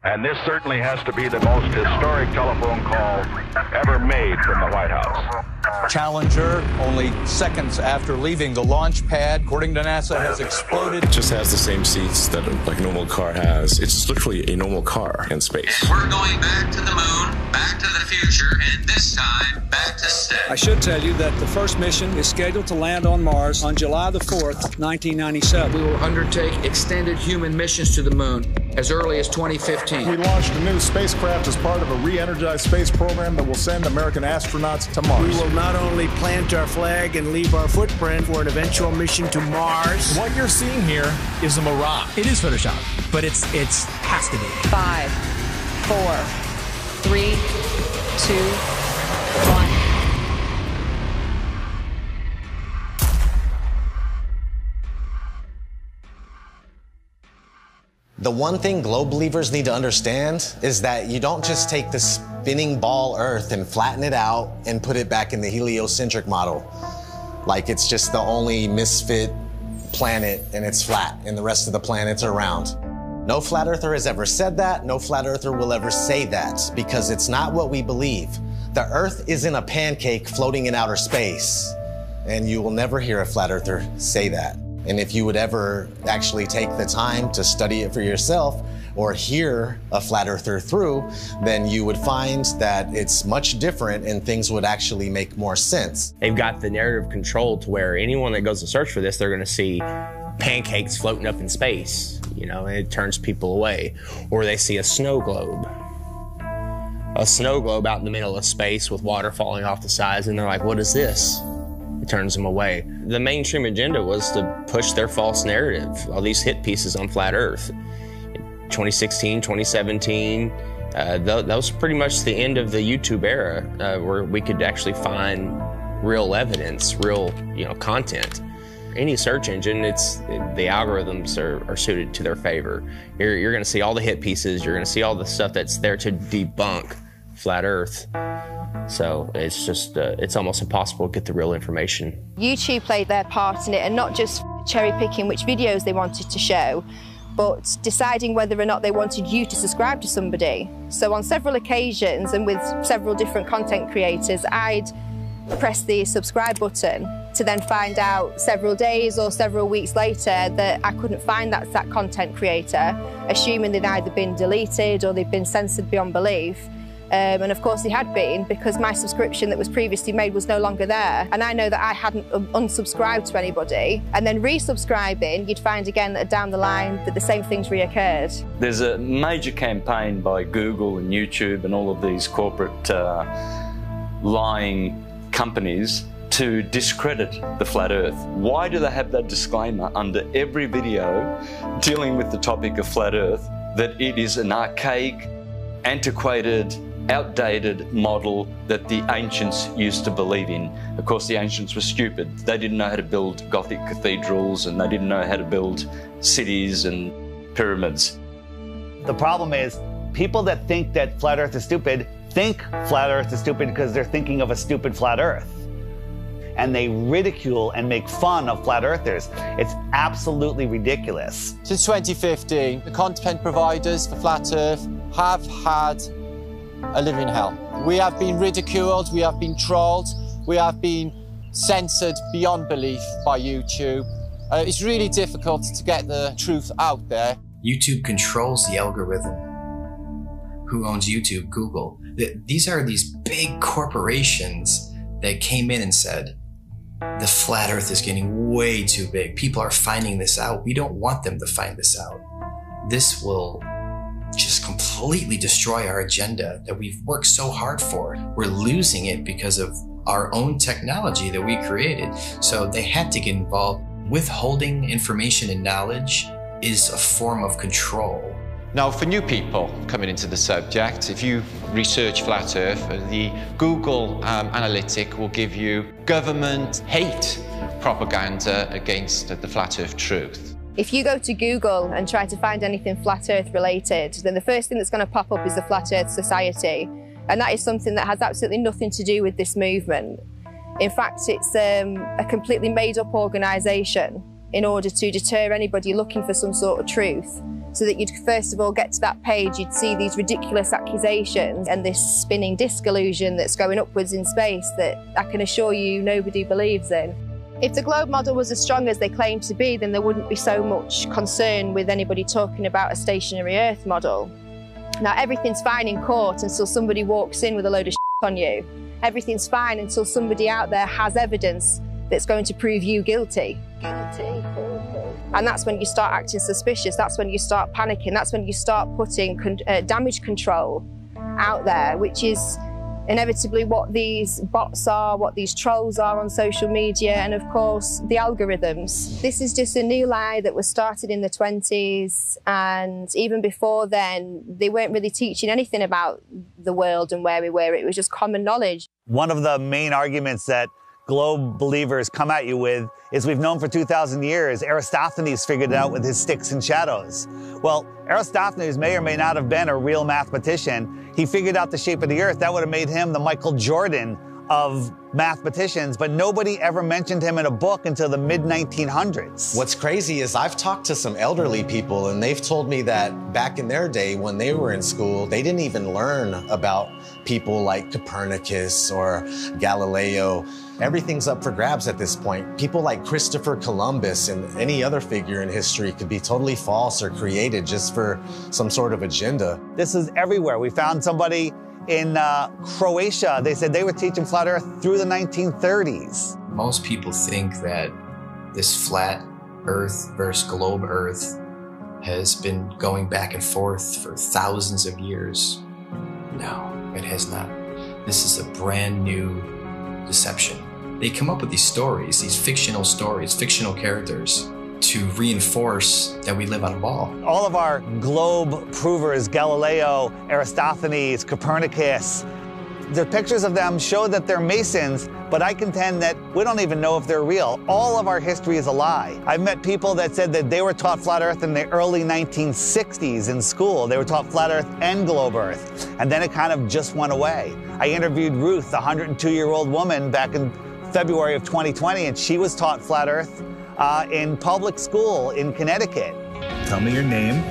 And this certainly has to be the most historic telephone call ever made from the White House. Challenger, only seconds after leaving the launch pad, according to NASA, has exploded. It just has the same seats that like a normal car has. It's literally a normal car in space. And we're going back to the moon, back to the future, and this time, back to stay. I should tell you that the first mission is scheduled to land on Mars on July the 4th, 1997. We will undertake extended human missions to the moon as early as 2015. We launched a new spacecraft as part of a re-energized space program that will send American astronauts to Mars. We will not only plant our flag and leave our footprint for an eventual mission to Mars. What you're seeing here is a mirage. It is Photoshop, but it's has to be. 5, 4, 3, 2, 1. The one thing globe believers need to understand is that you don't just take the spinning ball Earth and flatten it out and put it back in the heliocentric model. Like it's just the only misfit planet and it's flat and the rest of the planets are round. No flat earther has ever said that. No flat earther will ever say that because it's not what we believe. The Earth isn't a pancake floating in outer space, and you will never hear a flat earther say that. And if you would ever actually take the time to study it for yourself or hear a flat earther through, then you would find that it's much different and things would actually make more sense. They've got the narrative control to where anyone that goes to search for this, they're gonna see pancakes floating up in space, you know, and it turns people away. Or they see a snow globe. A snow globe out in the middle of space with water falling off the sides, and they're like, what is this? It turns them away. The mainstream agenda was to push their false narrative, all these hit pieces on flat Earth. 2016, 2017, that was pretty much the end of the YouTube era where we could actually find real evidence, real content. Any search engine, the algorithms are suited to their favor. You're gonna see all the hit pieces, you're gonna see all the stuff that's there to debunk flat Earth. So it's just, it's almost impossible to get the real information. YouTube played their part in it, and not just cherry picking which videos they wanted to show, but deciding whether or not they wanted you to subscribe to somebody. So on several occasions and with several different content creators, I'd press the subscribe button to then find out several days or several weeks later that I couldn't find that content creator, assuming they'd either been deleted or they'd been censored beyond belief. And of course they had been, because my subscription that was previously made was no longer there. And I know that I hadn't unsubscribed to anybody. And then resubscribing, you'd find again that down the line that the same things reoccurred. There's a major campaign by Google and YouTube and all of these corporate lying companies to discredit the flat Earth. Why do they have that disclaimer under every video dealing with the topic of flat Earth, that it is an archaic, antiquated, outdated model that the ancients used to believe in? Of course, the ancients were stupid. They didn't know how to build Gothic cathedrals, and they didn't know how to build cities and pyramids. The problem is, people that think that flat Earth is stupid think flat Earth is stupid because they're thinking of a stupid flat Earth. And they ridicule and make fun of flat earthers. It's absolutely ridiculous. Since 2015, the content providers for flat Earth have had a living hell. We have been ridiculed, we have been trolled, we have been censored beyond belief by YouTube. It's really difficult to get the truth out there. YouTube controls the algorithm. Who owns YouTube? Google. These are these big corporations that came in and said, the flat Earth is getting way too big. People are finding this out. We don't want them to find this out. This will just completely destroy our agenda that we've worked so hard for. We're losing it because of our own technology that we created. So they had to get involved. Withholding information and knowledge is a form of control. Now, for new people coming into the subject, if you research flat Earth, the Google analytic will give you government hate propaganda against the flat Earth truth. If you go to Google and try to find anything flat Earth related, then the first thing that's going to pop up is the Flat Earth Society. And that is something that has absolutely nothing to do with this movement. In fact, it's a completely made-up organisation in order to deter anybody looking for some sort of truth. so that you'd first of all get to that page, you'd see these ridiculous accusations and this spinning disc illusion that's going upwards in space that I can assure you nobody believes in. If the globe model was as strong as they claim to be, then there wouldn't be so much concern with anybody talking about a stationary Earth model. Now, everything's fine in court until somebody walks in with a load of shit on you. Everything's fine until somebody out there has evidence that's going to prove you guilty. And that's when you start acting suspicious. That's when you start panicking. That's when you start putting damage control out there, which is inevitably what these bots are, what these trolls are on social media, and of course the algorithms. This is just a new lie that was started in the 20s, and even before then they weren't really teaching anything about the world and where we were. It was just common knowledge. One of the main arguments that globe believers come at you with is we've known for 2,000 years. Aristophanes figured it out with his sticks and shadows. Well, Aristophanes may or may not have been a real mathematician. He figured out the shape of the earth. That would have made him the Michael Jordan of mathematicians, but nobody ever mentioned him in a book until the mid-1900s. What's crazy is I've talked to some elderly people and they've told me that back in their day when they were in school, they didn't even learn about people like Copernicus or Galileo. Everything's up for grabs at this point. People like Christopher Columbus and any other figure in history could be totally false or created just for some sort of agenda. This is everywhere. We found somebody in Croatia. They said they were teaching flat earth through the 1930s. Most people think that this flat earth versus globe earth has been going back and forth for thousands of years. No, it has not. This is a brand new deception. They come up with these stories, these fictional stories, fictional characters, to reinforce that we live on a ball. All of our globe provers, Galileo, Aristophanes, Copernicus, the pictures of them show that they're Masons, but I contend that we don't even know if they're real. All of our history is a lie. I've met people that said that they were taught flat earth in the early 1960s in school. They were taught flat earth and globe earth, and then it kind of just went away. I interviewed Ruth, a 102-year-old woman, back in February of 2020, and she was taught flat earth in public school in Connecticut. Tell me your name.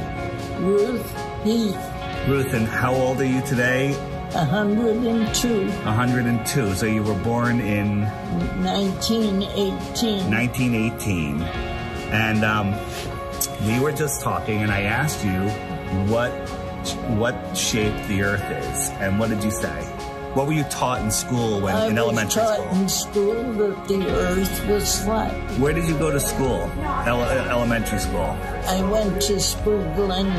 Ruth Heath. Ruth, and how old are you today? 102. 102. So you were born in 1918. 1918. And we were just talking, and I asked you what shape the Earth is, and what did you say? What were you taught in school in elementary school? I was taught in school that the Earth was flat. Where did you go to school? Elementary school? I went to Spooglen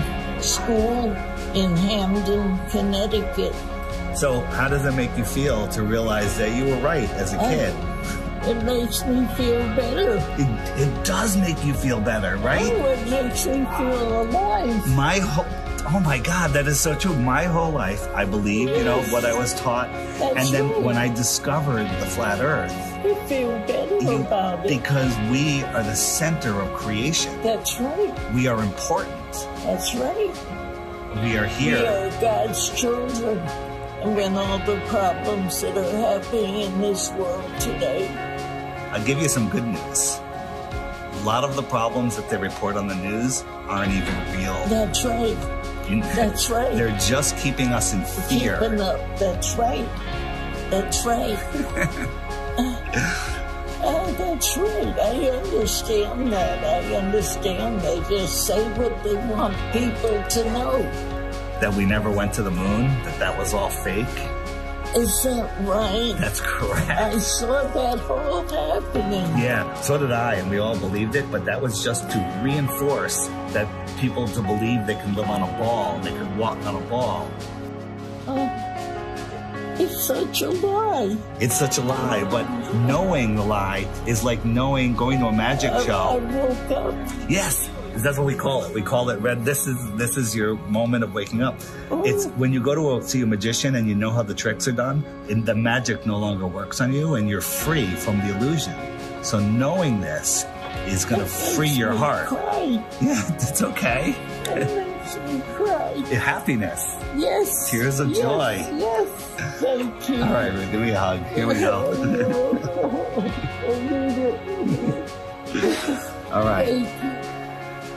School in Hamden, Connecticut. So how does it make you feel to realize that you were right as a kid? It makes me feel better. It does make you feel better, right? Oh, it makes me feel alive. Oh my God, that is so true. My whole life, I believe, you know, what I was taught. And then when I discovered the flat earth, I feel better about it. Because we are the center of creation. That's right. We are important. That's right. We are here. We are God's children. And when all the problems that are happening in this world today. I'll give you some good news. A lot of the problems that they report on the news aren't even real. That's right. That's right. They're just keeping us in fear. Keeping up. That's right. That's right. That's right. I understand that. I understand. They just say what they want people to know. That we never went to the moon? That was all fake? Is that right? That's correct. I saw that all happening. Yeah, so did I, and we all believed it, but that was just to reinforce that people to believe they can live on a ball, they could walk on a ball. It's such a lie. It's such a lie, but knowing the lie is like going to a magic show. I woke up. Yes. That's what we call it. We call it red. This is your moment of waking up. It's when you go to see a magician and you know how the tricks are done, and the magic no longer works on you and you're free from the illusion. So knowing this is going to free your heart. Cry. Yeah, it's okay. It makes me cry. Happiness. Yes. Tears of joy. Yes. Thank you. All right, Ruth, give me a hug. Here we go. All right.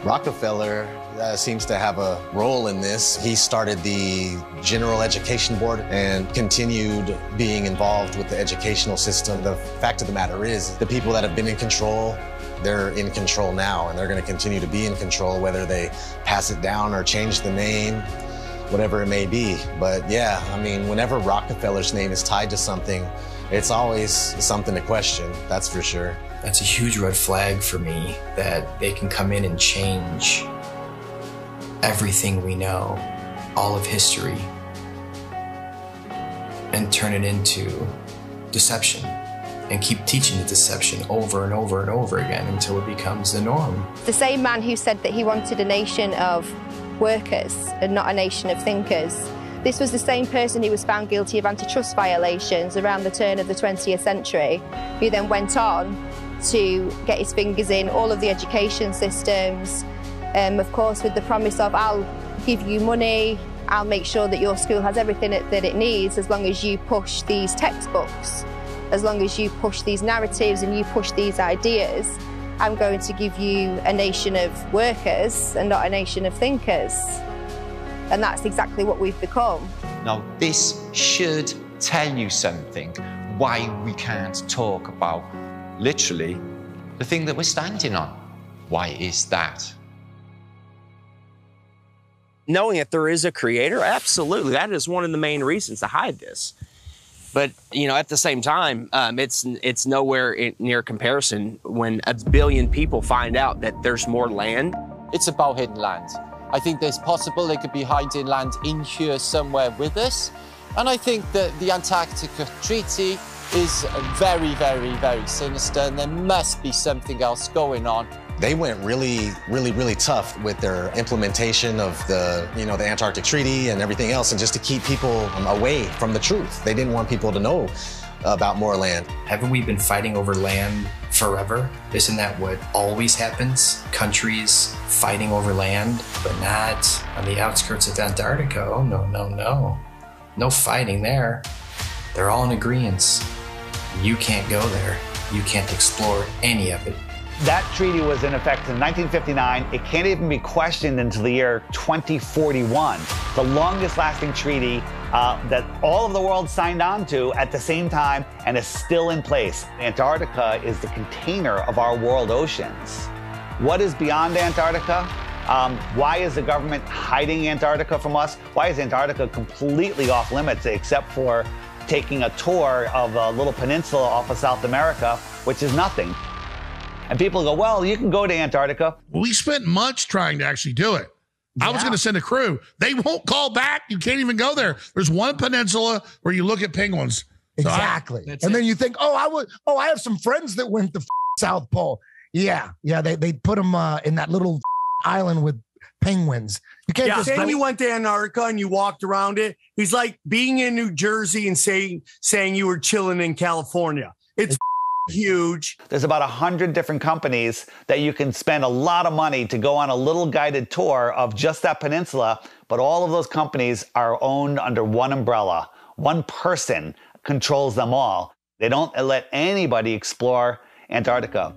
Rockefeller seems to have a role in this. He started the General Education Board and continued being involved with the educational system. The fact of the matter is, the people that have been in control, they're in control now, and they're going to continue to be in control, whether they pass it down or change the name, whatever it may be. But yeah, I mean, whenever Rockefeller's name is tied to something, it's always something to question, that's for sure. That's a huge red flag for me, that they can come in and change everything we know, all of history, and turn it into deception, and keep teaching the deception over and over and over again until it becomes the norm. The same man who said that he wanted a nation of workers and not a nation of thinkers. This was the same person who was found guilty of antitrust violations around the turn of the 20th century, who then went on to get his fingers in all of the education systems, of course with the promise of, I'll give you money, I'll make sure that your school has everything that it needs as long as you push these textbooks, as long as you push these narratives and you push these ideas. I'm going to give you a nation of workers and not a nation of thinkers. And that's exactly what we've become. Now, this should tell you something, why we can't talk about, literally, the thing that we're standing on. Why is that? Knowing that there is a creator, absolutely, that is one of the main reasons to hide this. But, you know, at the same time, it's nowhere near comparison when 1 billion people find out that there's more land. It's about hidden land. I think there's possible they could be hiding land in here somewhere with us. And I think that the Antarctica Treaty is very, very, very sinister, and there must be something else going on. They went really tough with their implementation of the Antarctic Treaty and everything else, and just to keep people away from the truth. They didn't want people to know about more land. Haven't we been fighting over land forever? Isn't that what always happens? Countries fighting over land, but not on the outskirts of Antarctica. Oh, no, no, no. No fighting there. They're all in agreement. You can't go there. You can't explore any of it. That treaty was in effect in 1959. It can't even be questioned until the year 2041. The longest lasting treaty that all of the world signed on to at the same time and is still in place. Antarctica is the container of our world oceans. What is beyond Antarctica? Why is the government hiding Antarctica from us? Why is Antarctica completely off limits except for taking a tour of a little peninsula off of South America, which is nothing? And people go, well, you can go to Antarctica. We spent months trying to actually do it. Yeah. I was going to send a crew. They won't call back. You can't even go there. There's one peninsula where you look at penguins. Exactly. So then you think, I have some friends that went to South Pole. Yeah. They put them in that little island with penguins. You can't just saying you went to Antarctica and you walked around it. He's like being in New Jersey and saying you were chilling in California. It's huge. There's about 100 different companies that you can spend a lot of money to go on a little guided tour of just that peninsula, but all of those companies are owned under one umbrella. One person controls them all. They don't let anybody explore Antarctica.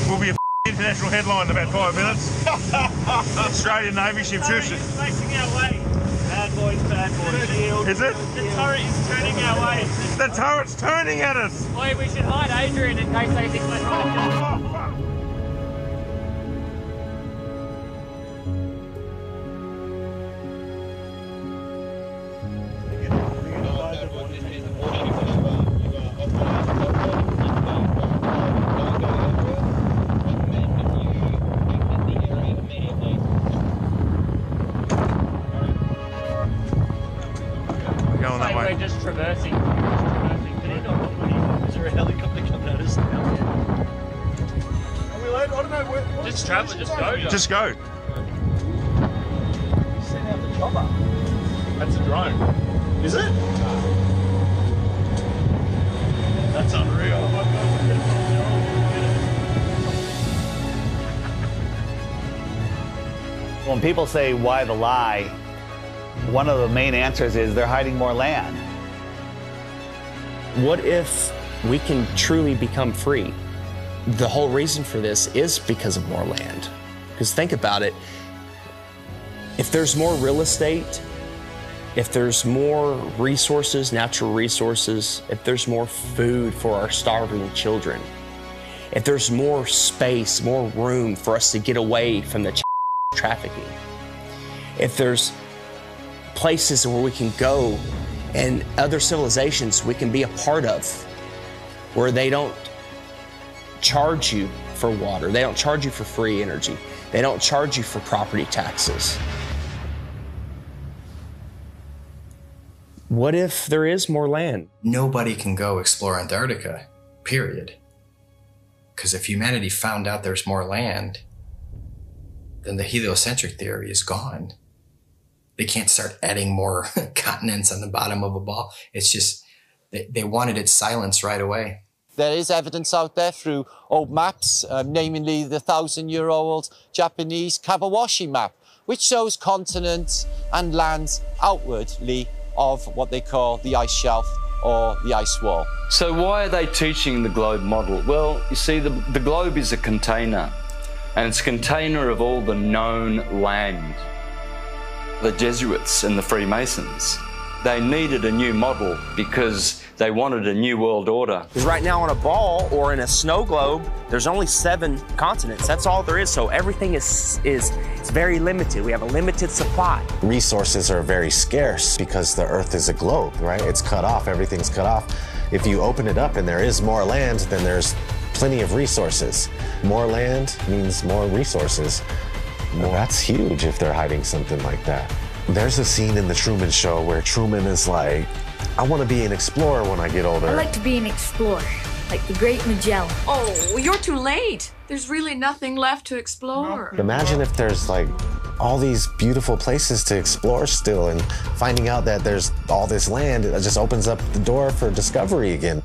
We'll be a international headline in about 5 minutes. Australian Navy ship shoots. Facing our way. Bad boys, shield. Is it? The turret is turning our way. The turret's turning at us. Boy, we should hide Adrian in case they think we're trying to. We're just traversing. Is there a helicopter coming at us now? Are we late? I don't know. Just travel, just go. Just go. Send out the chopper. That's a drone. Is it? That's unreal. When people say, why the lie? One of the main answers is they're hiding more land. What if we can truly become free. The whole reason for this is because of more land. Because think about it, if there's more real estate, if there's more resources, natural resources, if there's more food for our starving children, if there's more space, more room for us to get away from the trafficking, if there's places where we can go and other civilizations we can be a part of, where they don't charge you for water, they don't charge you for free energy, they don't charge you for property taxes. What if there is more land? Nobody can go explore Antarctica, period. Because if humanity found out there's more land, then the heliocentric theory is gone. They can't start adding more continents on the bottom of a ball. It's just, they wanted it silenced right away. There is evidence out there through old maps, namely the 1,000-year-old Japanese Kawabashi map, which shows continents and lands outwardly of what they call the ice shelf or the ice wall. So why are they teaching the globe model? Well, you see, the globe is a container, and it's a container of all the known land. The Jesuits and the Freemasons, they needed a new model because they wanted a new world order. Because right now on a ball or in a snow globe, there's only 7 continents. That's all there is. So everything is very limited. We have a limited supply. Resources are very scarce because the Earth is a globe, right? It's cut off, everything's cut off. If you open it up and there is more land, then there's plenty of resources. More land means more resources. Well, that's huge if they're hiding something like that. There's a scene in The Truman Show where Truman is like, I want to be an explorer when I get older. I like to be an explorer, like the Great Magellan. Oh, you're too late. There's really nothing left to explore. Imagine if there's like all these beautiful places to explore still, and finding out that there's all this land, it just opens up the door for discovery again.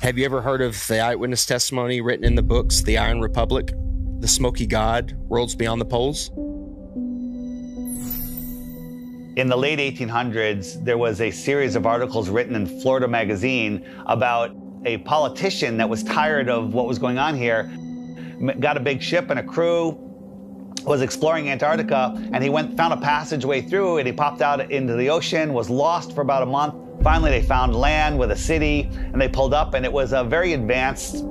Have you ever heard of the eyewitness testimony written in the books, The Iron Republic, The Smoky God, Worlds Beyond the Poles? In the late 1800s, there was a series of articles written in Florida Magazine about a politician that was tired of what was going on here, got a big ship and a crew, was exploring Antarctica, and he found a passageway through, and he popped out into the ocean, was lost for about a month. Finally, they found land with a city, and they pulled up, and it was a very advanced,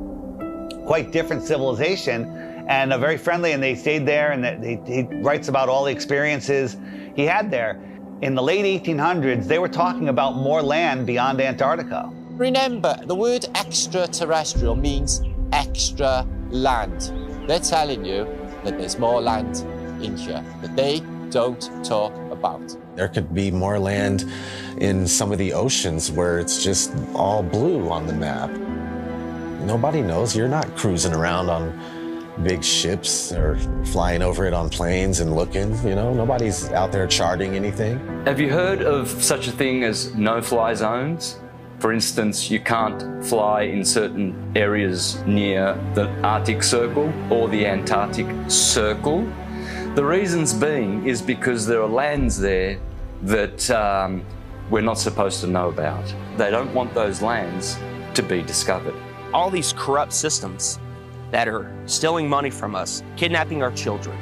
quite different civilization, and very friendly, and they stayed there, and he writes about all the experiences he had there. In the late 1800s, they were talking about more land beyond Antarctica. Remember, the word extraterrestrial means extra land. They're telling you that there's more land in here that they don't talk about. There could be more land in some of the oceans where it's just all blue on the map. Nobody knows. You're not cruising around on big ships or flying over it on planes and looking, you know, nobody's out there charting anything. Have you heard of such a thing as no-fly zones? For instance, you can't fly in certain areas near the Arctic Circle or the Antarctic Circle. The reasons being is because there are lands there that we're not supposed to know about. They don't want those lands to be discovered. All these corrupt systems that are stealing money from us, kidnapping our children,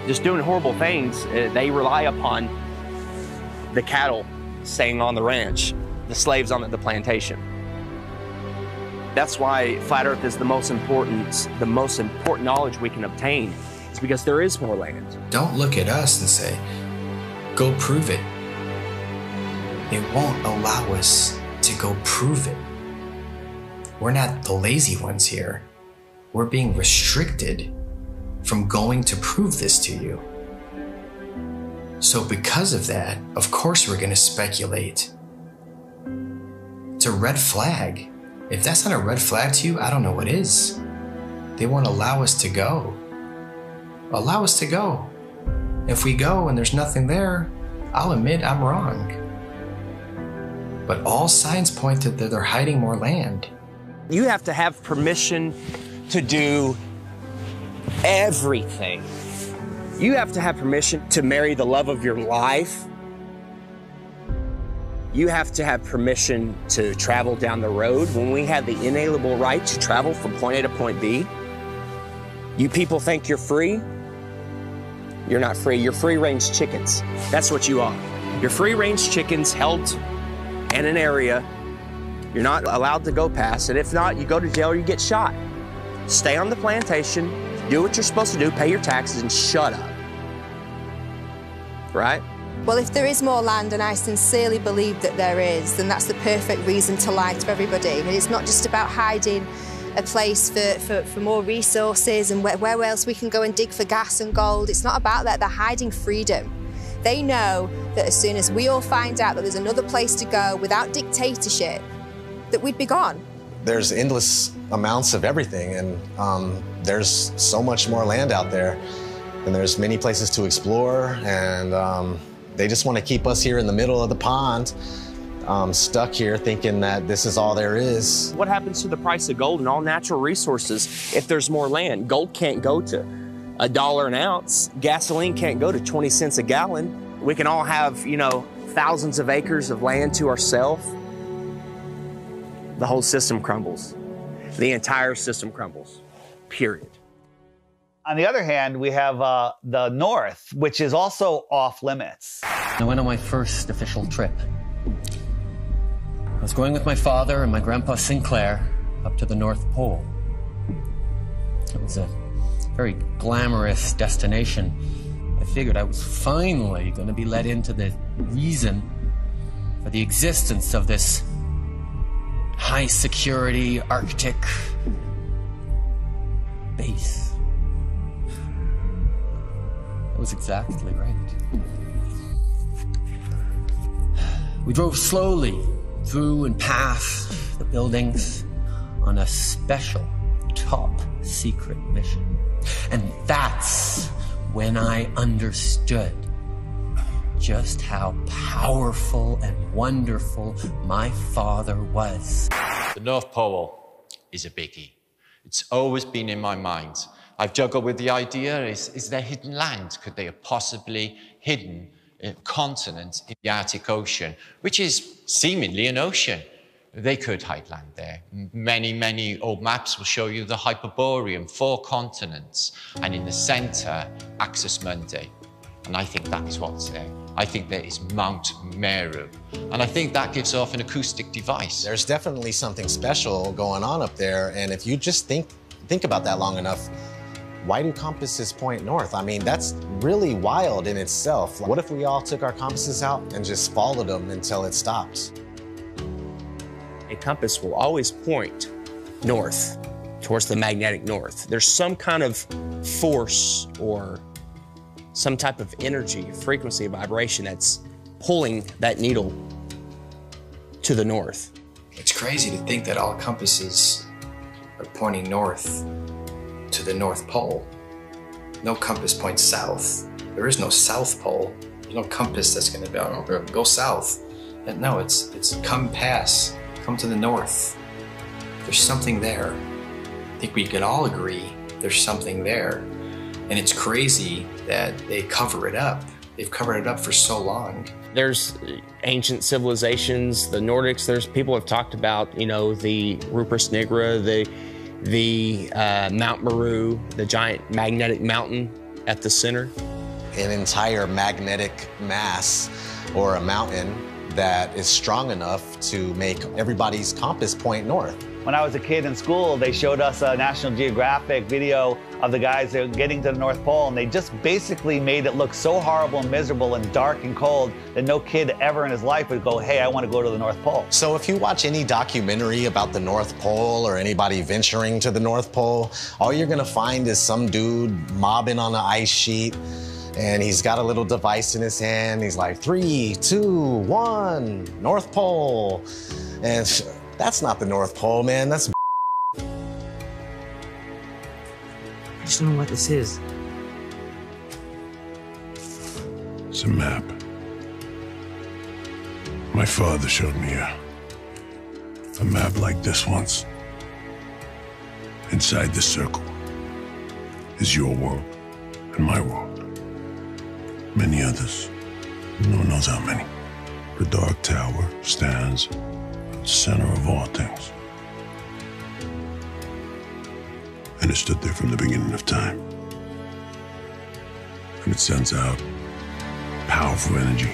just doing horrible things. They rely upon the cattle staying on the ranch, the slaves on the plantation. That's why Flat Earth is the most important knowledge we can obtain. It's because there is more land. Don't look at us and say, go prove it. They won't allow us to go prove it. We're not the lazy ones here. We're being restricted from going to prove this to you. So because of that, of course we're going to speculate. It's a red flag. If that's not a red flag to you, I don't know what is. They won't allow us to go. Allow us to go. If we go and there's nothing there, I'll admit I'm wrong. But all signs point to that they're hiding more land. You have to have permission to do everything. You have to have permission to marry the love of your life. You have to have permission to travel down the road. When we have the inalienable right to travel from point A to point B, you people think you're free? You're not free. You're free-range chickens. That's what you are. You're free-range chickens held in an area. You're not allowed to go past it. If not, you go to jail or you get shot. Stay on the plantation, do what you're supposed to do, pay your taxes, and shut up. Right? Well, if there is more land, and I sincerely believe that there is, then that's the perfect reason to lie to everybody. And it's not just about hiding a place for more resources and where else we can go and dig for gas and gold. It's not about that. They're hiding freedom. They know that as soon as we all find out that there's another place to go without dictatorship, that we'd be gone. There's endless amounts of everything, and there's so much more land out there, and there's many places to explore, and they just want to keep us here in the middle of the pond, stuck here thinking that this is all there is. What happens to the price of gold and all natural resources if there's more land? Gold can't go to $1 an ounce. Gasoline can't go to 20 cents a gallon. We can all have, you know, thousands of acres of land to ourselves. The whole system crumbles. The entire system crumbles, period. On the other hand, we have the North, which is also off limits. I went on my first official trip. I was going with my father and my grandpa Sinclair up to the North Pole. It was a very glamorous destination. I figured I was finally going to be let into the reason for the existence of this high security Arctic base. That was exactly right. We drove slowly through and past the buildings on a special top secret mission. And that's when I understood just how powerful and wonderful my father was. The North Pole is a biggie. It's always been in my mind. I've juggled with the idea, is there hidden land? Could they have possibly hidden a continent in the Arctic Ocean, which is seemingly an ocean? They could hide land there. Many old maps will show you the Hyperborean, 4 continents, and in the center, Axis Mundi. And I think that is what's there. I think there is Mount Meru. And I think that gives off an acoustic device. There's definitely something special going on up there, and if you just think about that long enough, why do compasses point north? I mean, that's really wild in itself. What if we all took our compasses out and just followed them until it stops? A compass will always point north, towards the magnetic north. There's some kind of force or some type of energy, frequency, vibration that's pulling that needle to the north. It's crazy to think that all compasses are pointing north to the North Pole. No compass points south. There is no South Pole. There's no compass that's gonna be, oh, go south. And no, it's come to the north. There's something there. I think we can all agree there's something there. And it's crazy that they cover it up. They've covered it up for so long. There's ancient civilizations, the Nordics, there's people have talked about, you know, the Rupert Nigra, the Mount Meru, the giant magnetic mountain at the center. An entire magnetic mass or a mountain that is strong enough to make everybody's compass point north. When I was a kid in school, they showed us a National Geographic video of the guys that were getting to the North Pole, and they just basically made it look so horrible and miserable and dark and cold that no kid ever in his life would go, hey, I want to go to the North Pole. So if you watch any documentary about the North Pole or anybody venturing to the North Pole, all you're gonna find is some dude mobbing on an ice sheet, and he's got a little device in his hand. He's like, 3, 2, 1, North Pole. And that's not the North Pole, man. That's I just don't know what this is. It's a map. My father showed me a map like this once. Inside this circle is your world and my world. Many others. No one knows how many. The Dark Tower stands at the center of all things. And it stood there from the beginning of time. And it sends out powerful energy.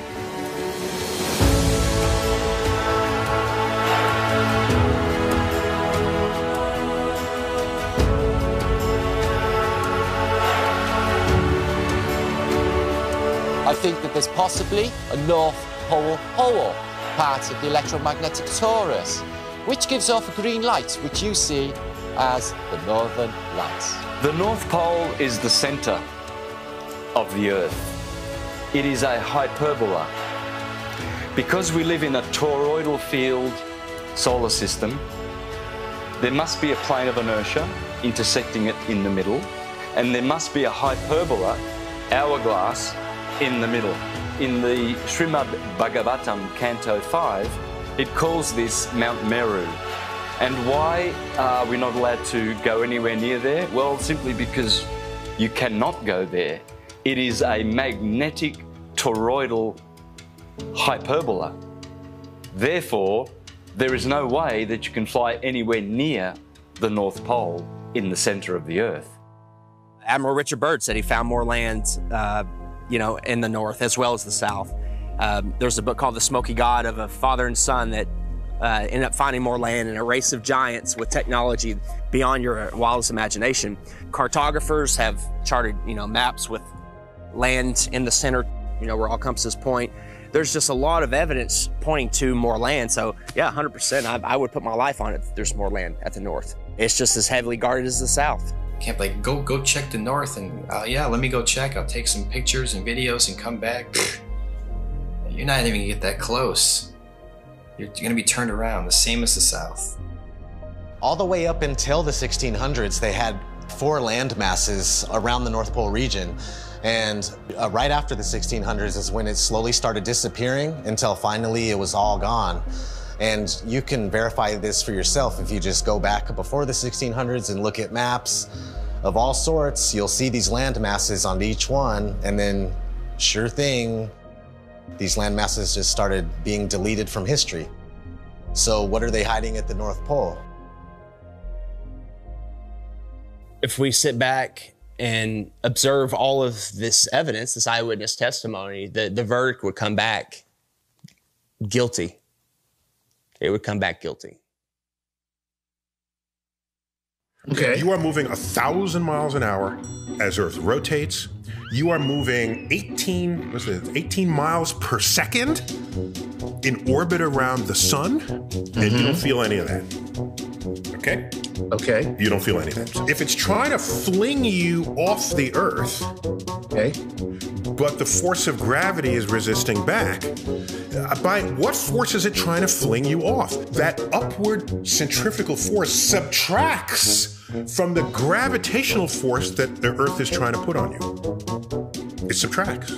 I think that there's possibly a North Pole hole, part of the electromagnetic torus, which gives off a green light, which you see as the Northern Lights. The North Pole is the center of the Earth. It is a hyperbola. Because we live in a toroidal field solar system, there must be a plane of inertia intersecting it in the middle, and there must be a hyperbola, hourglass, in the middle. In the Srimad Bhagavatam, Canto 5, it calls this Mount Meru. And why are we not allowed to go anywhere near there? Well, simply because you cannot go there. It is a magnetic toroidal hyperbola. Therefore, there is no way that you can fly anywhere near the North Pole in the center of the Earth. Admiral Richard Byrd said he found more land in the north as well as the south. There's a book called The Smoky God of a father and son that ended up finding more land in a race of giants with technology beyond your wildest imagination. Cartographers have charted, maps with land in the center, where all compasses point. There's just a lot of evidence pointing to more land. So yeah, 100%, I would put my life on it. There's more land at the north. It's just as heavily guarded as the south. Can't go check the north and yeah, let me go check. I'll take some pictures and videos and come back. You're not even gonna get that close. You're gonna be turned around, the same as the south. All the way up until the 1600s, they had 4 land masses around the North Pole region. And right after the 1600s is when it slowly started disappearing until finally it was all gone. And you can verify this for yourself if you just go back before the 1600s and look at maps of all sorts. You'll see these land masses on each one, and then sure thing, these land masses just started being deleted from history. So what are they hiding at the North Pole? If we sit back and observe all of this evidence, this eyewitness testimony, the verdict would come back guilty. It would come back guilty. Okay. You are moving 1,000 miles an hour as Earth rotates. You are moving 18 miles per second in orbit around the sun, and you don't feel any of that. Okay? Okay. You don't feel any of that. If it's trying to fling you off the Earth, okay, but the force of gravity is resisting back, by what force is it trying to fling you off? That upward centrifugal force subtracts from the gravitational force that the Earth is trying to put on you. It subtracts.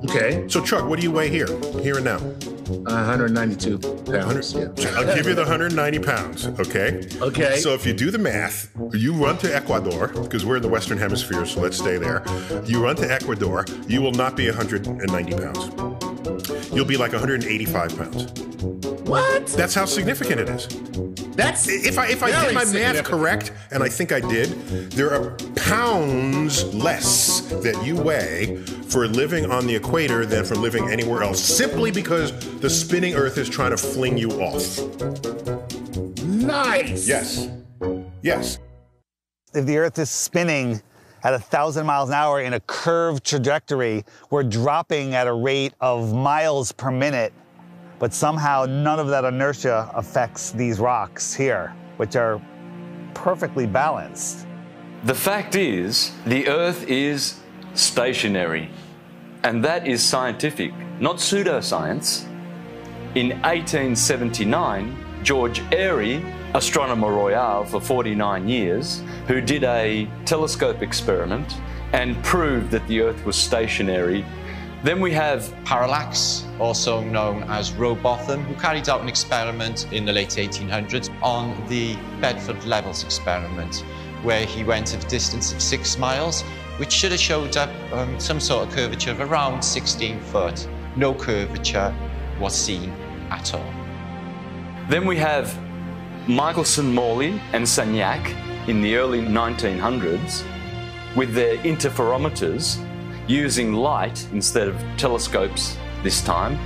Okay. So Chuck, what do you weigh here and now? 192 pounds. Yeah. I'll give you the 190 pounds, okay? Okay. So if you do the math, you run to Ecuador, because we're in the Western Hemisphere, so let's stay there. You run to Ecuador, you will not be 190 pounds. You'll be like 185 pounds. What? That's how significant it is. That's if I did my math correct, and I think I did, there are pounds less that you weigh for living on the equator than for living anywhere else, simply because the spinning Earth is trying to fling you off. Nice. Yes. Yes. If the Earth is spinning at 1,000 miles an hour in a curved trajectory, we're dropping at a rate of miles per minute. But somehow none of that inertia affects these rocks here, which are perfectly balanced. The fact is, the Earth is stationary, and that is scientific, not pseudoscience. In 1879, George Airy, astronomer royal for 49 years, who did a telescope experiment and proved that the Earth was stationary. Then we have Parallax, also known as Rowbotham, who carried out an experiment in the late 1800s on the Bedford Levels experiment, where he went at a distance of 6 miles, which should have showed up some sort of curvature of around 16 foot. No curvature, was seen at all. Then we have Michelson, Morley and Sagnac in the early 1900s with their interferometers using light instead of telescopes this time.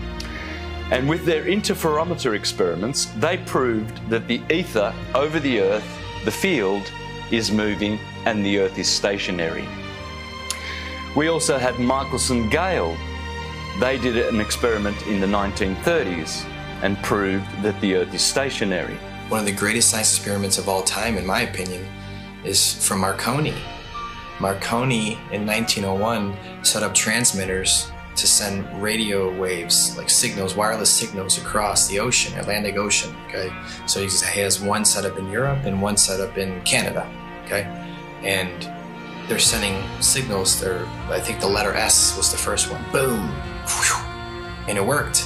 And with their interferometer experiments, they proved that the ether over the Earth, the field, is moving and the Earth is stationary. We also had Michelson-Gale. They did an experiment in the 1930s and proved that the Earth is stationary. One of the greatest science experiments of all time, in my opinion, is from Marconi. Marconi, in 1901, set up transmitters to send radio waves, like signals, wireless signals across the ocean, Atlantic Ocean, okay? So he has one set up in Europe and one set up in Canada, okay? And they're sending signals, I think the letter S was the first one, boom, whew, and it worked.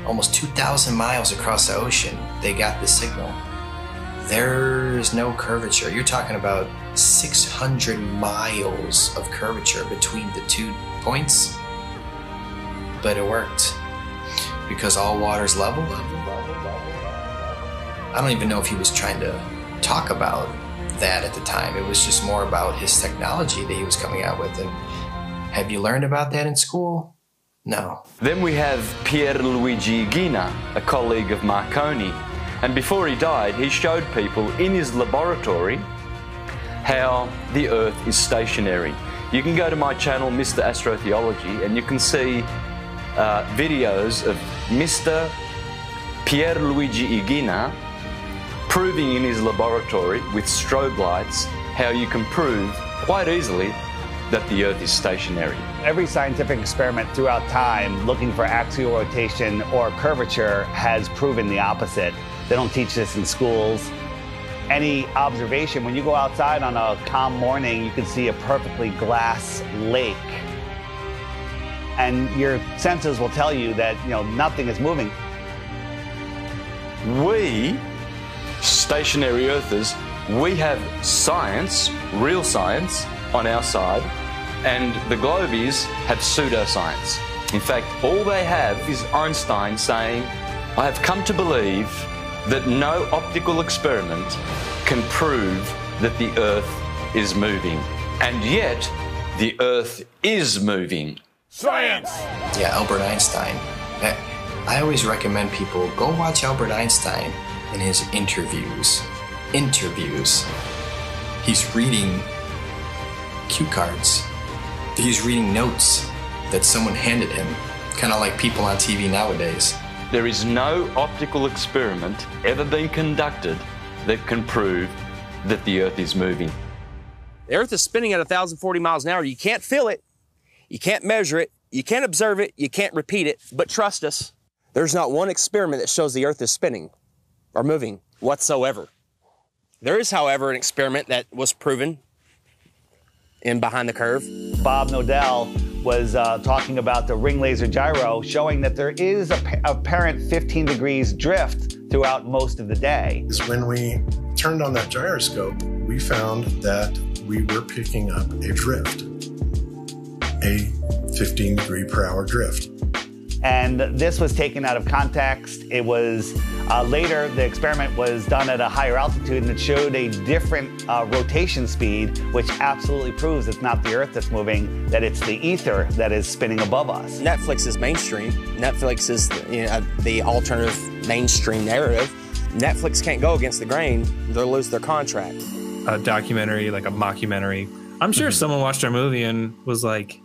Almost 2,000 miles across the ocean, they got the signal. There's no curvature. You're talking about 600 miles of curvature between the 2 points, but it worked because all water's level. I don't even know if he was trying to talk about that at the time. It was just more about his technology that he was coming out with. And have you learned about that in school? No. Then we have Pierluigi Ghina, a colleague of Marconi, and before he died, he showed people in his laboratory how the Earth is stationary. You can go to my channel, Mr. Astrotheology, and you can see videos of Mr. Pierluigi Ghina proving in his laboratory with strobe lights how you can prove quite easily that the Earth is stationary. Every scientific experiment throughout time looking for axial rotation or curvature has proven the opposite. They don't teach this in schools. Any observation, when you go outside on a calm morning, you can see a perfectly glass lake. And your senses will tell you that, nothing is moving. We, stationary Earthers, we have science, real science, on our side, and the globies have pseudoscience. In fact, all they have is Einstein saying, I have come to believe that no optical experiment can prove that the Earth is moving. And yet, the Earth is moving. Science! Yeah, Albert Einstein. I always recommend people go watch Albert Einstein in his interviews. He's reading cue cards. He's reading notes that someone handed him, kind of like people on TV nowadays. There is no optical experiment ever been conducted that can prove that the Earth is moving. The Earth is spinning at 1,040 miles an hour. You can't feel it, you can't measure it, you can't observe it, you can't repeat it, but trust us, there's not one experiment that shows the Earth is spinning or moving whatsoever. There is, however, an experiment that was proven in Behind the Curve. Bob Nodell was talking about the ring laser gyro, showing that there is a apparent 15 degrees drift throughout most of the day. When we turned on that gyroscope, we found that we were picking up a drift, a 15 degree per hour drift. And this was taken out of context. It was later, the experiment was done at a higher altitude and it showed a different rotation speed, which absolutely proves it's not the Earth that's moving, that it's the ether that is spinning above us. Netflix is mainstream. Netflix is the alternative mainstream narrative. Netflix can't go against the grain. They'll lose their contract. A documentary, like a mockumentary. I'm sure someone watched our movie and was like,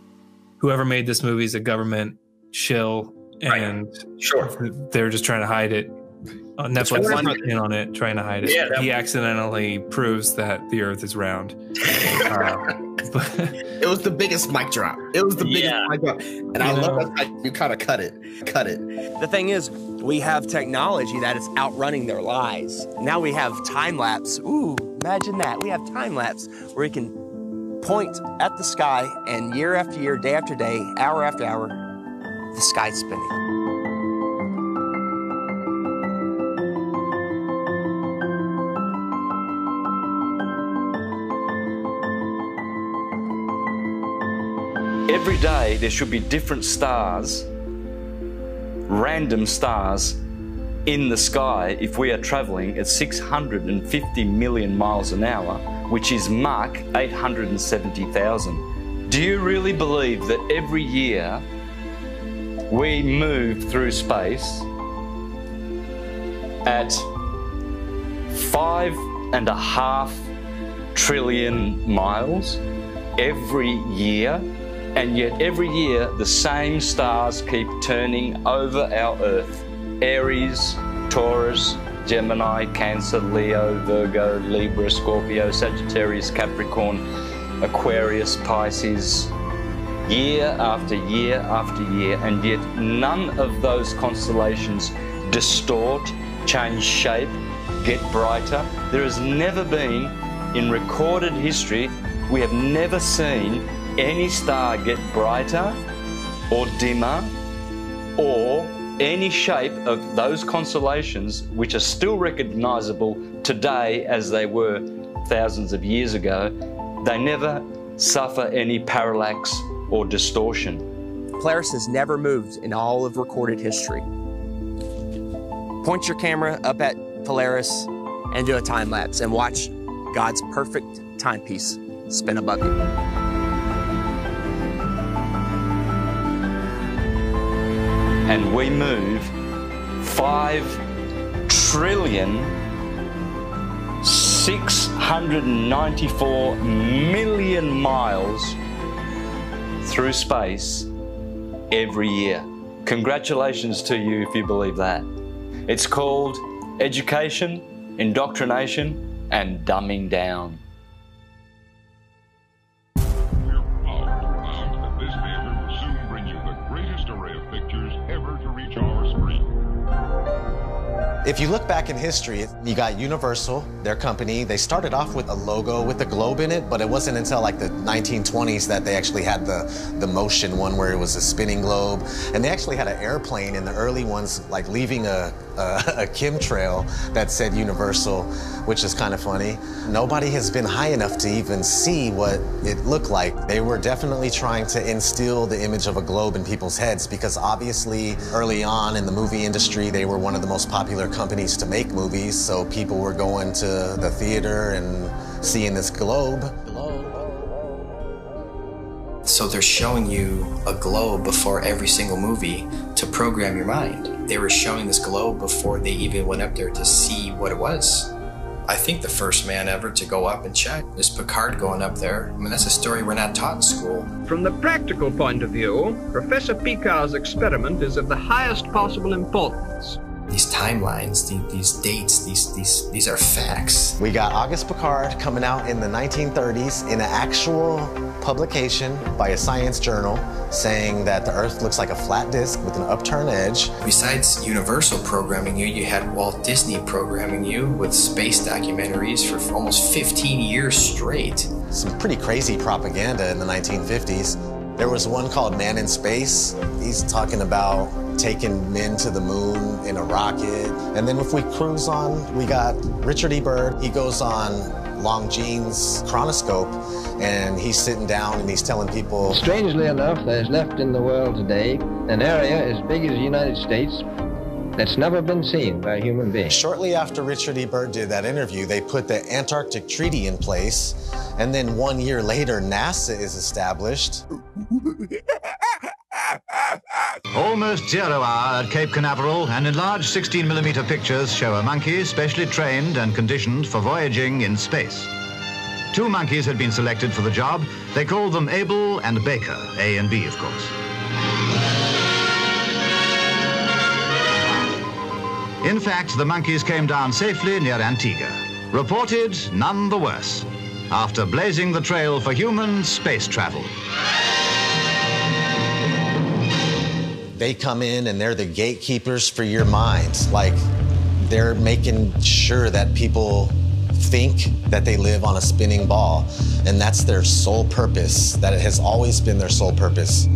whoever made this movie is a government shill, and they're just trying to hide it. Netflix is in on it, trying to hide it. Yeah, he accidentally proves that the Earth is round. It was the biggest mic drop. It was the biggest mic drop, and I love that you kind of cut it. The thing is, we have technology that is outrunning their lies. Now we have time lapse. Ooh, imagine that. We have time lapse where we can point at the sky, and year after year, day after day, hour after hour, the sky's spinning. Every day there should be different stars random stars in the sky if we are traveling at 650 million miles an hour, which is Mach 870,000. Do you really believe that every year we move through space at 5.5 trillion miles every year? And yet every year the same stars keep turning over our Earth. Aries, Taurus, Gemini, Cancer, Leo, Virgo, Libra, Scorpio, Sagittarius, Capricorn, Aquarius, Pisces, year after year after year, and yet none of those constellations distort, change shape, get brighter. There has never been, in recorded history, we have never seen any star get brighter or dimmer or any shape of those constellations which are still recognizable today as they were thousands of years ago. They never suffer any parallax or distortion. Polaris has never moved in all of recorded history. Point your camera up at Polaris and do a time lapse and watch God's perfect timepiece spin above you. And we move 5,694,000,000 miles through space every year. Congratulations to you if you believe that. It's called education, indoctrination, and dumbing down. If you look back in history, you got Universal, their company. They started off with a logo with a globe in it, but it wasn't until like the 1920s that they actually had the motion one where it was a spinning globe. And they actually had an airplane in the early ones, like leaving a chemtrail that said Universal, which is kind of funny. Nobody has been high enough to even see what it looked like. They were definitely trying to instill the image of a globe in people's heads because obviously early on in the movie industry, they were one of the most popular companies to make movies, so people were going to the theater and seeing this globe. So they're showing you a globe before every single movie to program your mind. They were showing this globe before they even went up there to see what it was. I think the first man ever to go up and check is Picard going up there. I mean, that's a story we're not taught in school. From the practical point of view, Professor Picard's experiment is of the highest possible importance. These timelines, these dates, these are facts. We got Auguste Picard coming out in the 1930s in an actual publication by a science journal saying that the Earth looks like a flat disk with an upturned edge. Besides Universal programming you, you had Walt Disney programming you with space documentaries for almost 15 years straight. Some pretty crazy propaganda in the 1950s. There was one called Man in Space. He's talking about taking men to the moon in a rocket. And then if we cruise on, we got Richard E. Byrd. He goes on Longines chronoscope and he's sitting down and he's telling people. Strangely enough, there's left in the world today an area as big as the United States that's never been seen by a human being. Shortly after Richard E. Byrd did that interview, they put the Antarctic Treaty in place. And then 1 year later, NASA is established. Almost 0 hour at Cape Canaveral, and enlarged 16mm pictures show a monkey specially trained and conditioned for voyaging in space. 2 monkeys had been selected for the job. They called them Abel and Baker, A and B, of course. In fact, the monkeys came down safely near Antigua. Reported none the worse, after blazing the trail for human space travel. They come in and they're the gatekeepers for your mind. Like, they're making sure that people think that they live on a spinning ball. And that's their sole purpose, that it has always been their sole purpose.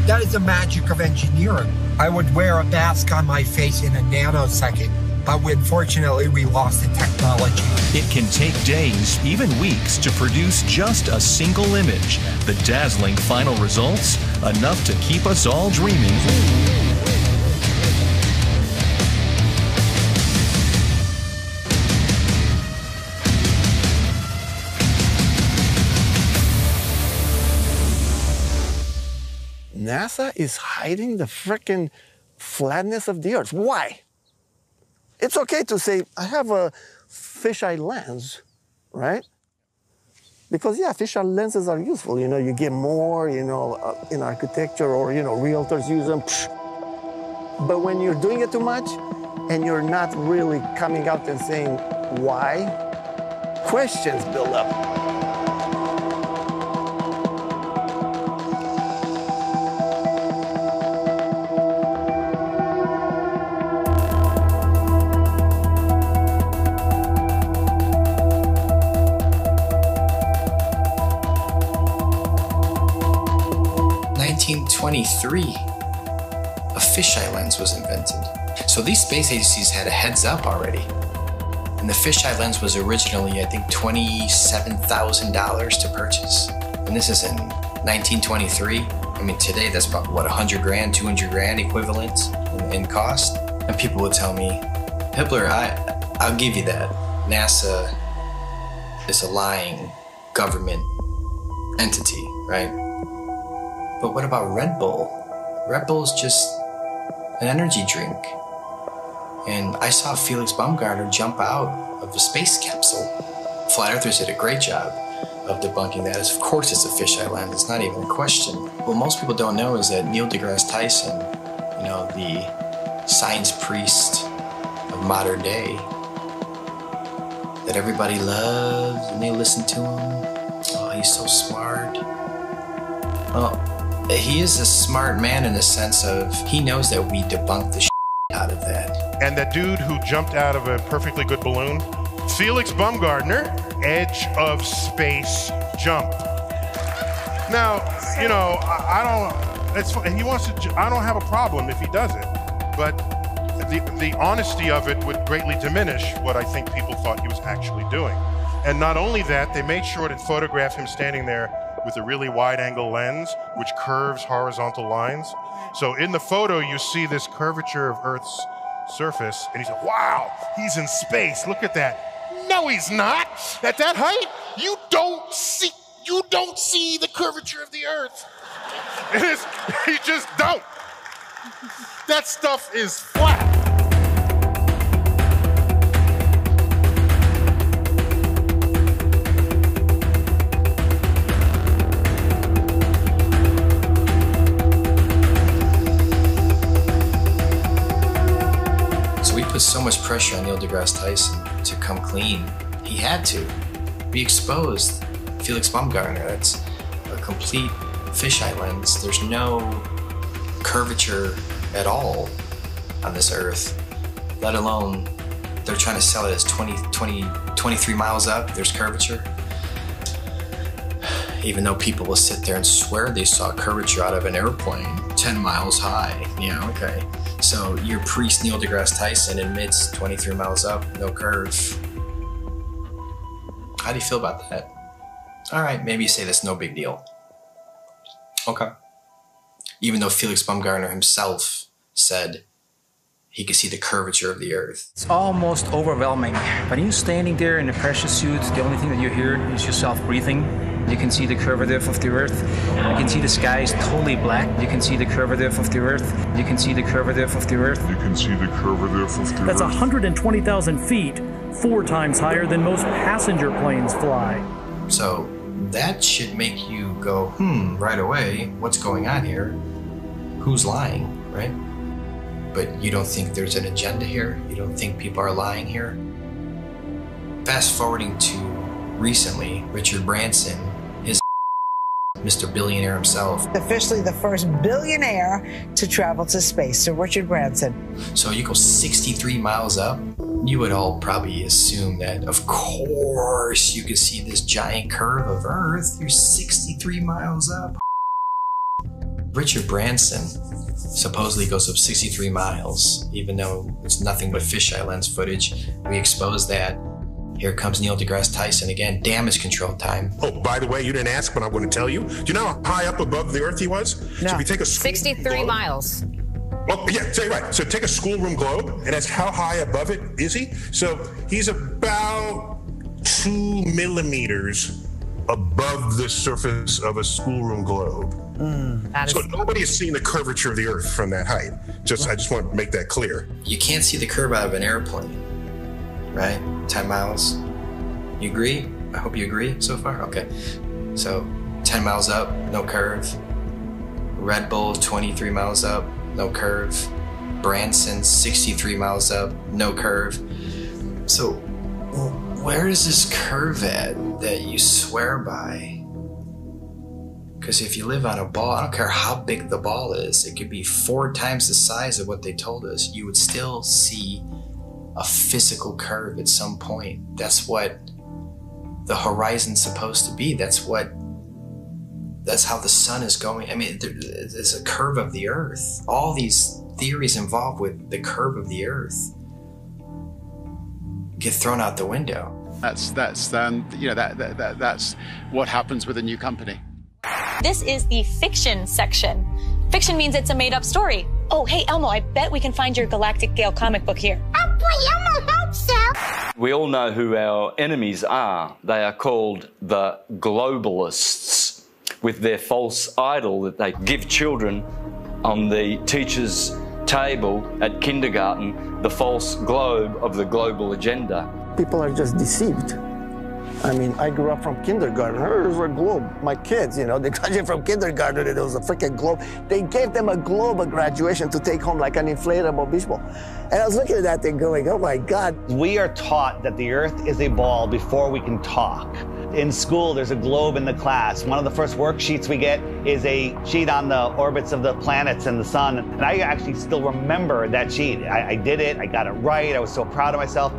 That is the magic of engineering. I would wear a mask on my face in a nanosecond, but unfortunately we lost the technology. It can take days, even weeks, to produce just a single image. The dazzling final results, enough to keep us all dreaming. NASA is hiding the frickin' flatness of the Earth. Why? It's okay to say, I have a fisheye lens, right? Because, yeah, fisheye lenses are useful. You know, you get more, you know, in architecture or, you know, realtors use them. But when you're doing it too much and you're not really coming out and saying why, questions build up. In 1923, a fisheye lens was invented. So these space agencies had a heads up already. And the fisheye lens was originally, I think, $27,000 to purchase. And this is in 1923. I mean, today that's about, what, 100 grand, 200 grand equivalent in cost? And people would tell me, Hibbeler, I'll give you that. NASA is a lying government entity, right? But what about Red Bull? Red Bull is just an energy drink. And I saw Felix Baumgartner jump out of a space capsule. Flat Earthers did a great job of debunking that. Of course it's a fisheye lens, it's not even a question. What most people don't know is that Neil deGrasse Tyson, you know, the science priest of modern day, that everybody loves and they listen to him. Oh, he's so smart. Well, he is a smart man in the sense of he knows that we debunked the out of that. And that dude who jumped out of a perfectly good balloon, Felix Baumgartner, edge of space jump. Now, you know, I don't. It's he wants to. I don't have a problem if he does it, but the honesty of it would greatly diminish what I think people thought he was actually doing. And not only that, they made sure to photograph him standing there with a really wide-angle lens, which curves horizontal lines. So in the photo, you see this curvature of Earth's surface, and he said, wow, he's in space, look at that. No, he's not. At that height, you don't see the curvature of the Earth. You just don't. That stuff is flat. Put so much pressure on Neil deGrasse Tyson to come clean. He had to. We exposed Felix Baumgartner. That's a complete fisheye lens. There's no curvature at all on this Earth, let alone they're trying to sell it as 23 miles up, there's curvature. Even though people will sit there and swear they saw curvature out of an airplane 10 miles high. Yeah, okay. So your priest Neil deGrasse Tyson admits 23 miles up, no curve. How do you feel about that? All right, maybe you say that's no big deal. Okay. Even though Felix Baumgartner himself said he could see the curvature of the Earth. It's almost overwhelming. When you're standing there in a pressure suit, the only thing that you hear is yourself breathing. You can see the curvature of the Earth. You can see the sky is totally black. You can see the curvature of the Earth. You can see the curvature of the Earth. You can see the curvature of the Earth. That's 120,000 feet, 4 times higher than most passenger planes fly. So that should make you go, right away, what's going on here? Who's lying, right? But you don't think there's an agenda here? You don't think people are lying here? Fast forwarding to recently, Richard Branson, his Mr. Billionaire himself. Officially the first billionaire to travel to space, so Richard Branson. So you go 63 miles up, you would all probably assume that, of course, you could see this giant curve of Earth. You're 63 miles up. Richard Branson supposedly goes up 63 miles, even though it's nothing but fisheye lens footage. We exposed that. Here comes Neil deGrasse Tyson again, damage control time. Oh, by the way, you didn't ask, but I'm going to tell you. Do you know how high up above the earth he was? No. So if you take a 63 miles. Oh, yeah, tell you right. So take a schoolroom globe, and that's how high above it is he? So he's about 2 millimeters above the surface of a schoolroom globe. So nobody has seen the curvature of the earth from that height. I just want to make that clear. You can't see the curve out of an airplane, right? 10 miles. You agree? I hope you agree so far. Okay. So 10 miles up, no curve. Red Bull, 23 miles up, no curve. Branson, 63 miles up, no curve. So where is this curve at that you swear by? Because if you live on a ball, I don't care how big the ball is, it could be 4 times the size of what they told us, you would still see a physical curve at some point. That's what the horizon's supposed to be. That's how the sun is going. I mean, there's a curve of the earth. All these theories involved with the curve of the earth get thrown out the window. That's what happens with a new company. This is the fiction section. Fiction means it's a made-up story. Oh, hey, Elmo, I bet we can find your Galactic Gale comic book here. Oh, boy, Elmo, hope so. We all know who our enemies are. They are called the globalists, with their false idol that they give children on the teacher's table at kindergarten, the false globe of the global agenda. People are just deceived. I mean, I grew up from kindergarten. There's a globe. My kids, they graduated from kindergarten and it was a freaking globe. They gave them a globe at graduation to take home like an inflatable beach ball. And I was looking at that thing going, oh my God. We are taught that the earth is a ball before we can talk. In school, there's a globe in the class. One of the first worksheets we get is a sheet on the orbits of the planets and the sun. And I actually still remember that sheet. I did it, I got it right, I was so proud of myself.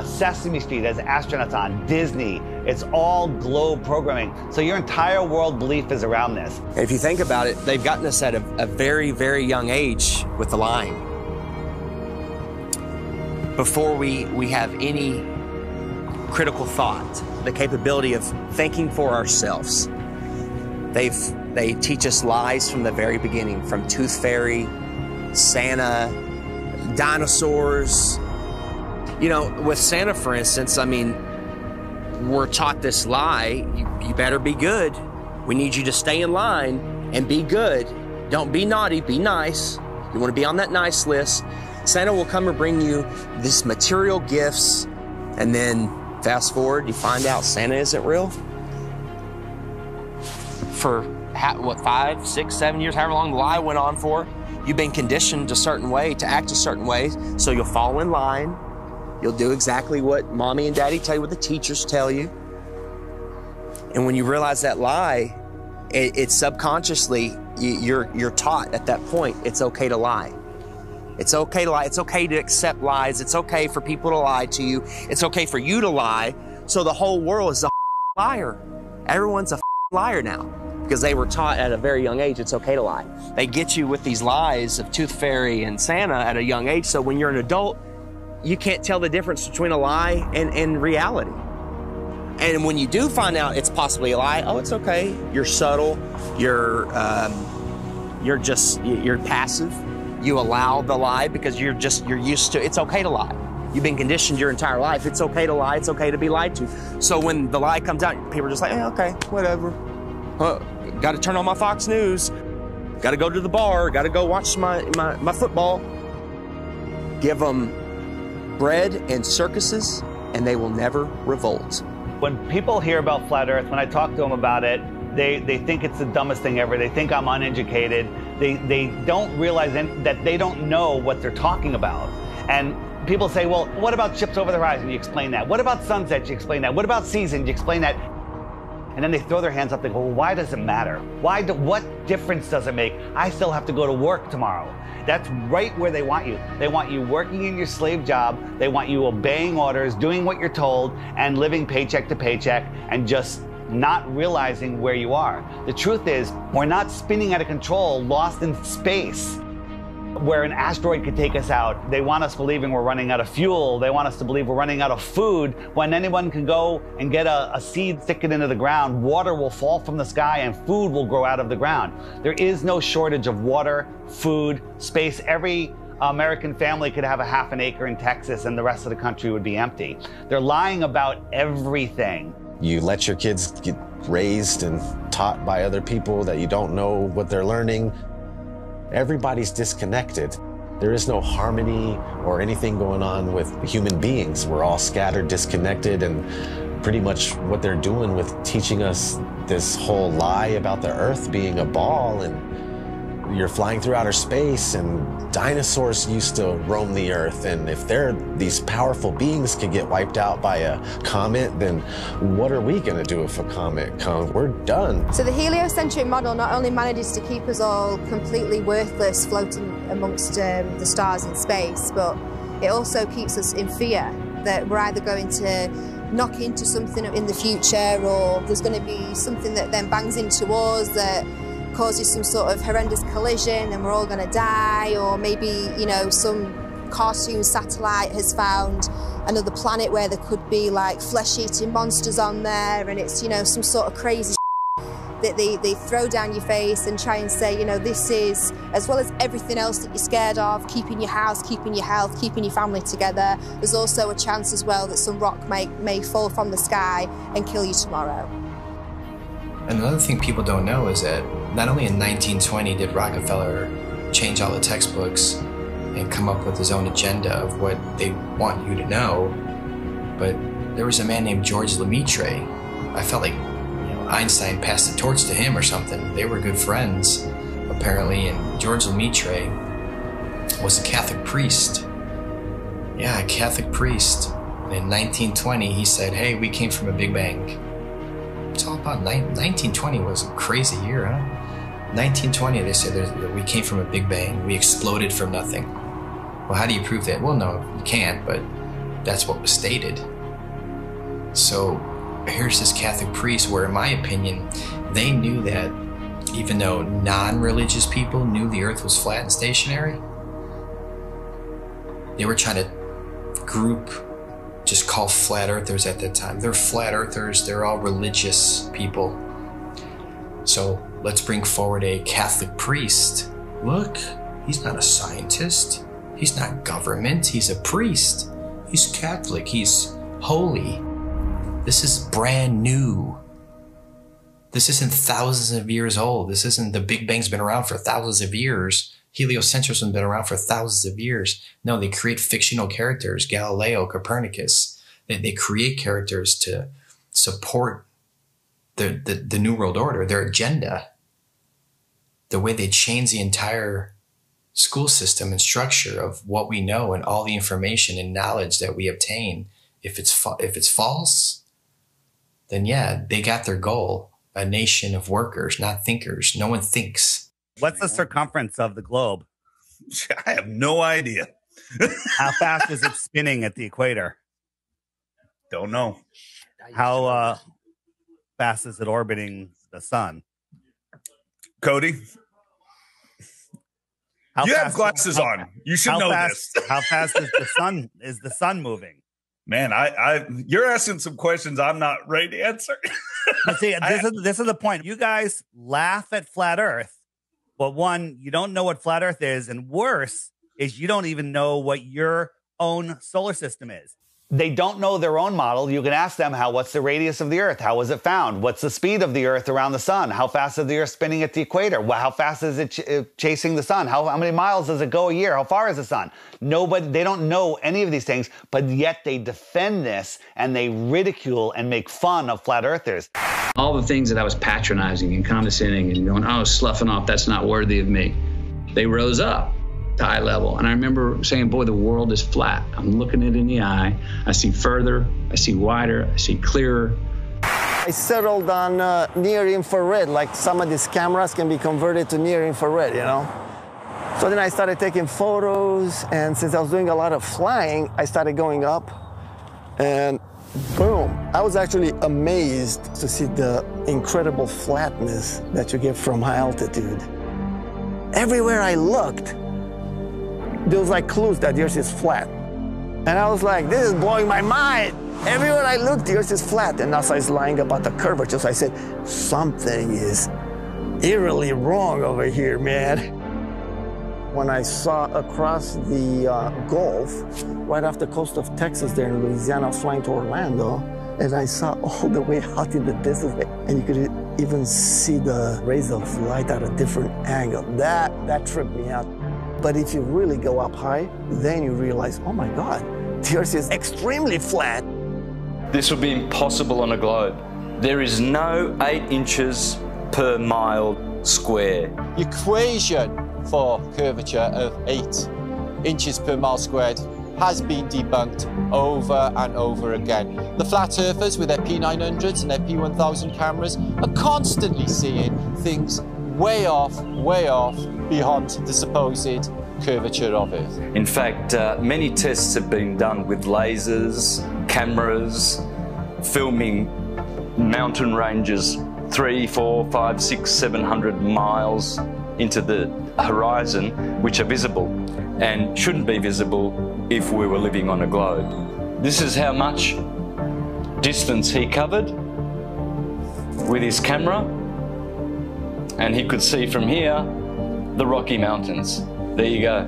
Sesame Street has astronauts on, Disney, it's all globe programming. So your entire world belief is around this. If you think about it, they've gotten us at a very, very young age with the lying. Before we have any critical thought, the capability of thinking for ourselves. They teach us lies from the very beginning, from Tooth Fairy, Santa, dinosaurs. With Santa, for instance, I mean, we're taught this lie, you better be good. We need you to stay in line and be good. Don't be naughty, be nice. You want to be on that nice list. Santa will come and bring you these material gifts, and then fast forward, you find out Santa isn't real. For 5, 6, 7 years, however long the lie went on for, you've been conditioned a certain way, to act a certain way, so you'll fall in line. You'll do exactly what mommy and daddy tell you, what the teachers tell you. And when you realize that lie, it's subconsciously, you're taught at that point, it's okay to lie. It's okay to lie. It's okay to accept lies. It's okay for people to lie to you. It's okay for you to lie. So the whole world is a liar. Everyone's a liar now because they were taught at a very young age it's okay to lie. They get you with these lies of Tooth Fairy and Santa at a young age. So when you're an adult, you can't tell the difference between a lie and reality. And when you do find out it's possibly a lie, oh, it's okay. You're subtle. You're passive. You allow the lie because you're used to, it's okay to lie. You've been conditioned your entire life. It's okay to lie. It's okay to be lied to. So when the lie comes out, people are just like, okay, whatever. Got to turn on my Fox News. Got to go to the bar. Got to go watch my football. Give them bread and circuses, and they will never revolt. When people hear about flat Earth, when I talk to them about it, they think it's the dumbest thing ever. They think I'm uneducated. They don't realize that they don't know what they're talking about. And people say, well, what about ships over the horizon? You explain that. What about sunsets? You explain that. What about seasons? You explain that. And then they throw their hands up. They go, well, why does it matter? What difference does it make? I still have to go to work tomorrow. That's right where they want you. They want you working in your slave job. They want you obeying orders, doing what you're told, and living paycheck to paycheck, and just not realizing where you are. The truth is, we're not spinning out of control, lost in space, where an asteroid could take us out. They want us believing we're running out of fuel. They want us to believe we're running out of food, when anyone can go and get a seed, stick it into the ground, water will fall from the sky, and food will grow out of the ground. There is no shortage of water, food, space. Every American family could have a half an acre in Texas and the rest of the country would be empty. They're lying about everything. You let your kids get raised and taught by other people that you don't know what they're learning. Everybody's disconnected. There is no harmony or anything going on with human beings. We're all scattered, disconnected, and pretty much what they're doing with teaching us this whole lie about the Earth being a ball, and you're flying through outer space, and dinosaurs used to roam the Earth, and if these powerful beings could get wiped out by a comet, then what are we going to do if a comet comes? We're done. So the heliocentric model not only manages to keep us all completely worthless floating amongst the stars in space, but it also keeps us in fear that we're either going to knock into something in the future, or there's going to be something that then bangs into us that causes some sort of horrendous collision and we're all going to die, or maybe, you know, some cartoon satellite has found another planet where there could be like flesh-eating monsters on there, and it's, you know, some sort of crazy that they throw down your face and try and say, you know, this is, as well as everything else that you're scared of, keeping your house, keeping your health, keeping your family together, there's also a chance as well that some rock may fall from the sky and kill you tomorrow. Another thing people don't know is that not only in 1920 did Rockefeller change all the textbooks and come up with his own agenda of what they want you to know, but there was a man named George Lemaitre. I felt like, you know, Einstein passed the torch to him or something. They were good friends, apparently, and George Lemaitre was a Catholic priest. Yeah, a Catholic priest. And in 1920, he said, hey, we came from a Big Bang. It's all about 1920 was a crazy year, huh? 1920, they said we came from a Big Bang. We exploded from nothing. Well, how do you prove that? Well, no, you can't, but that's what was stated. So here's this Catholic priest where, in my opinion, they knew that even though non-religious people knew the Earth was flat and stationary, they were trying to group, just call flat earthers at that time. They're flat earthers, they're all religious people. So let's bring forward a Catholic priest. Look, he's not a scientist. He's not government, he's a priest. He's Catholic, he's holy. This is brand new. This isn't thousands of years old. This isn't, the Big Bang's been around for thousands of years. Heliocentrism has been around for thousands of years. No, they create fictional characters, Galileo, Copernicus. They create characters to support the New World Order, their agenda. The way they change the entire school system and structure of what we know and all the information and knowledge that we obtain. If it's false, then yeah, they got their goal. A nation of workers, not thinkers. No one thinks. What's the circumference of the globe? I have no idea. How fast is it spinning at the equator? Don't know. How fast is it orbiting the sun? Cody? You have glasses on. You should know this. How fast is the sun moving? Man, you're asking some questions I'm not ready to answer. But see, this is the point. You guys laugh at flat Earth, but one, you don't know what flat Earth is, and worse is you don't even know what your own solar system is. They don't know their own model. You can ask them, what's the radius of the Earth? How was it found? What's the speed of the Earth around the sun? How fast is the Earth spinning at the equator? How fast is it chasing the sun? How many miles does it go a year? How far is the sun? Nobody, they don't know any of these things, but yet they defend this and they ridicule and make fun of flat earthers. All the things that I was patronizing and condescending and going, oh, sloughing off, that's not worthy of me. They rose up to eye level. And I remember saying, boy, the world is flat. I'm looking it in the eye. I see further, I see wider, I see clearer. I settled on near infrared, like some of these cameras can be converted to near infrared, you know? So then I started taking photos, and since I was doing a lot of flying, I started going up, and boom, I was actually amazed to see the incredible flatness that you get from high altitude. Everywhere I looked, there was like clues that the Earth is flat. And I was like, this is blowing my mind. Everywhere I looked, the Earth is flat. And NASA is lying about the curvature. So I said, something is eerily wrong over here, man. When I saw across the Gulf, right off the coast of Texas there in Louisiana, flying to Orlando, and I saw all the way out in the distance, and you could even see the rays of light at a different angle. That tripped me out. But if you really go up high, then you realize, oh my God, the Earth is extremely flat. This would be impossible on a globe. There is no 8 inches per mile square. Equation for curvature of 8 inches per mile squared has been debunked over and over again. The flat earthers with their P900s and their P1000 cameras are constantly seeing things way off beyond the supposed curvature of Earth. In fact, many tests have been done with lasers, cameras, filming mountain ranges 300, 400, 500, 600, 700 miles into the horizon, which are visible and shouldn't be visible if we were living on a globe. This is how much distance he covered with his camera, and he could see from here the Rocky Mountains. There you go.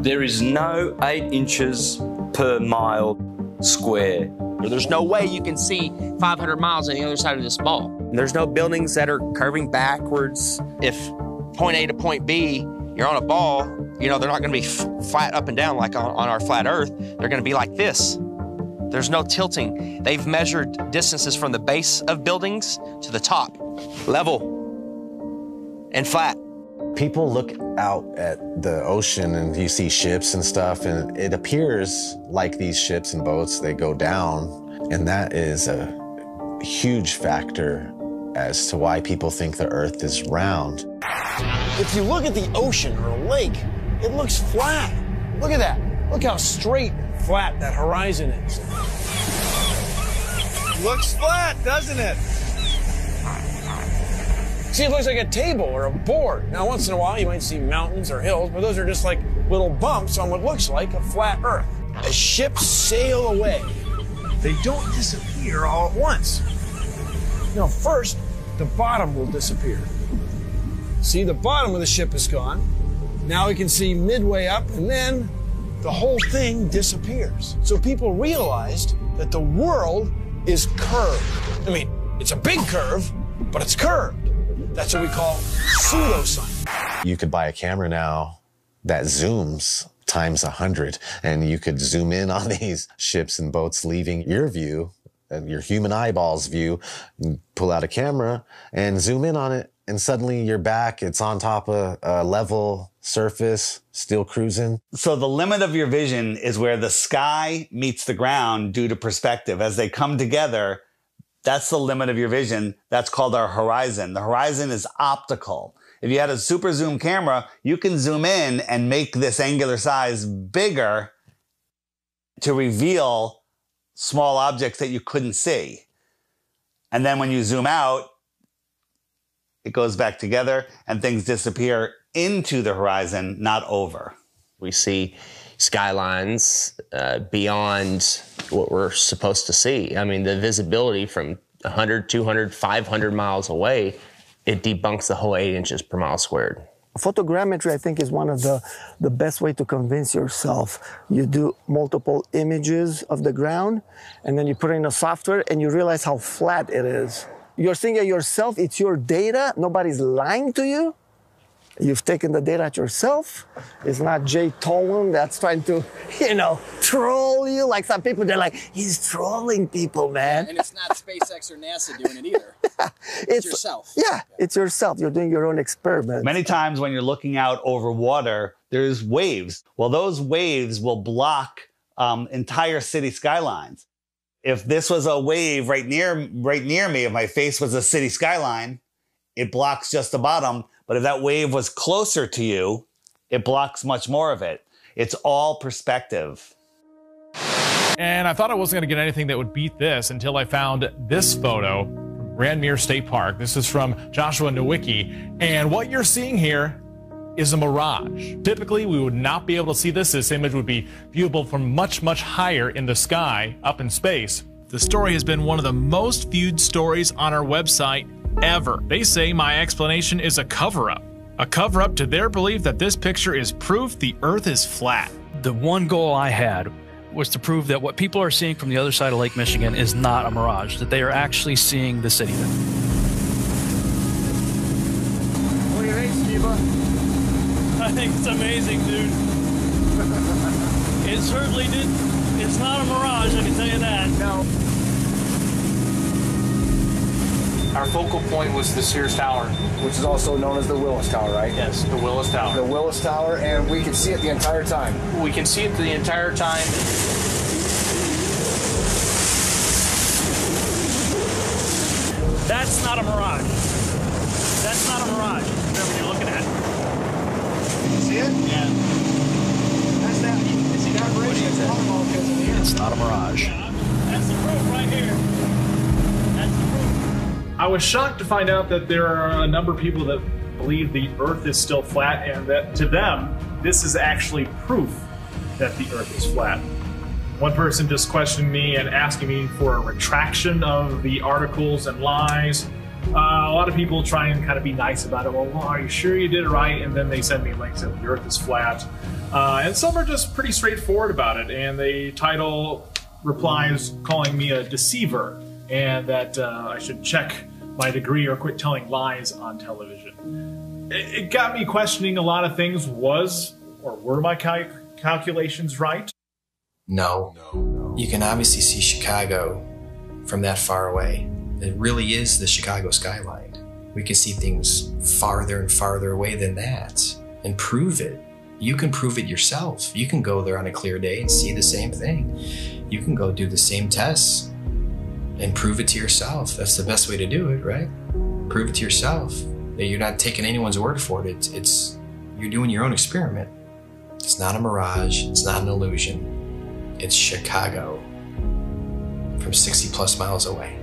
There is no 8 inches per mile square. There's no way you can see 500 miles on the other side of this ball. There's no buildings that are curving backwards. If point A to point B, you're on a ball, you know, they're not gonna be flat up and down like on our flat Earth. They're gonna be like this. There's no tilting. They've measured distances from the base of buildings to the top, level and flat. People look out at the ocean and you see ships and stuff, and it appears like these ships and boats, they go down. And that is a huge factor as to why people think the Earth is round. If you look at the ocean or a lake, it looks flat. Look at that. Look how straight and flat that horizon is. Looks flat, doesn't it? See, it looks like a table or a board. Now, once in a while, you might see mountains or hills, but those are just like little bumps on what looks like a flat Earth. As ships sail away, they don't disappear all at once. Now, first, the bottom will disappear. See, the bottom of the ship is gone. Now we can see midway up, and then the whole thing disappears. So people realized that the world is curved. I mean, it's a big curve, but it's curved. That's what we call pseudoscience. You could buy a camera now that zooms times 100, and you could zoom in on these ships and boats leaving your view, your human eyeball's view, pull out a camera and zoom in on it, and suddenly you're back. It's on top of a level surface, still cruising. So the limit of your vision is where the sky meets the ground due to perspective. As they come together, that's the limit of your vision. That's called our horizon. The horizon is optical. If you had a super zoom camera, you can zoom in and make this angular size bigger to reveal small objects that you couldn't see. And then when you zoom out, it goes back together and things disappear into the horizon, not over. We see skylines beyond what we're supposed to see. I mean, the visibility from 100, 200, 500 miles away, it debunks the whole 8 inches per mile squared. Photogrammetry, I think, is one of the best way to convince yourself. You do multiple images of the ground, and then you put it in a software, and you realize how flat it is. You're seeing it yourself. It's your data. Nobody's lying to you. You've taken the data yourself. It's not Jay Tolan that's trying to, troll you. Like some people, they're like, he's trolling people, man. And it's not SpaceX or NASA doing it either. It's yourself. Yeah, it's yourself. You're doing your own experiment. Many times when you're looking out over water, there's waves. Well, those waves will block entire city skylines. If this was a wave right near me, if my face was a city skyline, it blocks just the bottom. But if that wave was closer to you, it blocks much more of it. It's all perspective. And I thought I wasn't going to get anything that would beat this until I found this photo from Grandmere State Park. This is from Joshua Nowicki. And what you're seeing here is a mirage. Typically, we would not be able to see this. This image would be viewable from much, much higher in the sky, up in space. The story has been one of the most viewed stories on our website ever. They say my explanation is a cover-up. A cover-up to their belief that this picture is proof the Earth is flat. The one goal I had was to prove that what people are seeing from the other side of Lake Michigan is not a mirage, that they are actually seeing the city. What do you think, Steva? I think it's amazing, dude. It certainly did. It's not a mirage, I can tell you that. No. Our focal point was the Sears Tower, Which is also known as the Willis Tower, right? Yes, the Willis Tower. The Willis Tower, and we can see it the entire time. We can see it the entire time. That's not a mirage. That's not a mirage. Whatever you're looking at. You see it? Yeah. That's that. You see that bridge? It's not a mirage. That's the proof right here. That's the proof. I was shocked to find out that there are a number of people that believe the Earth is still flat, and that to them, this is actually proof that the Earth is flat. One person just questioned me and asking me for a retraction of the articles and lies. A lot of people try and kind of be nice about it. Well, are you sure you did it right? And then they send me links that the Earth is flat. And some are just pretty straightforward about it, and they title replies calling me a deceiver, and that I should check my degree or quit telling lies on television. It got me questioning a lot of things. Were my calculations right? No. You can obviously see Chicago from that far away. It really is the Chicago skyline. We can see things farther and farther away than that and prove it. You can prove it yourself. You can go there on a clear day and see the same thing. You can go do the same tests and prove it to yourself. That's the best way to do it, right? Prove it to yourself. You're not taking anyone's word for it. You're doing your own experiment. It's not a mirage. It's not an illusion. It's Chicago from 60 plus miles away.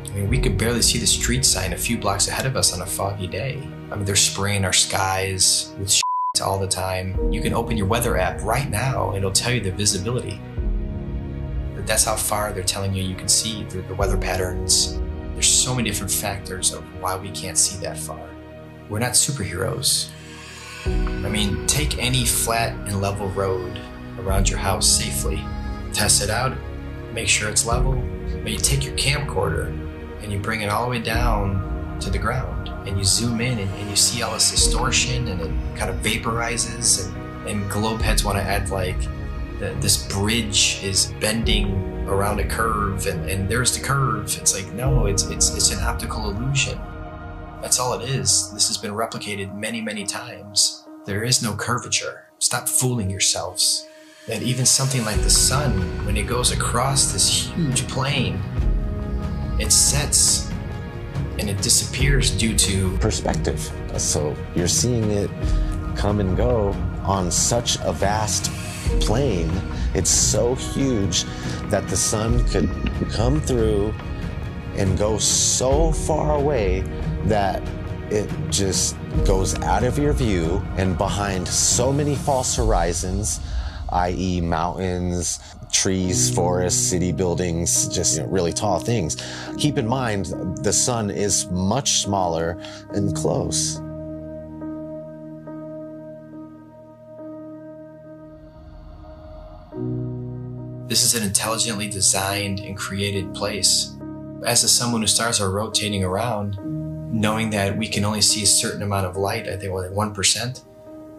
I mean, we could barely see the street sign a few blocks ahead of us on a foggy day. I mean, they're spraying our skies with shit all the time. You can open your weather app right now and it'll tell you the visibility. That's how far they're telling you can see the weather patterns. There's so many different factors of why we can't see that far. We're not superheroes. I mean, take any flat and level road around your house safely. Test it out, make sure it's level. But you take your camcorder and you bring it all the way down to the ground and you zoom in and you see all this distortion and it kind of vaporizes and globe heads want to add like this bridge is bending around a curve and there's the curve. It's like, no, it's an optical illusion. That's all it is. This has been replicated many, many times. There is no curvature. Stop fooling yourselves. That even something like the sun, when it goes across this huge plane, it sets and it disappears due to perspective. So you're seeing it come and go on such a vast plane. It's so huge that the sun could come through and go so far away that it just goes out of your view and behind so many false horizons, i.e. mountains, trees, forests, city buildings, just really tall things. Keep in mind, the sun is much smaller and close. This is an intelligently designed and created place. As the sun, moon, and stars are rotating around, knowing that we can only see a certain amount of light, I think like 1%,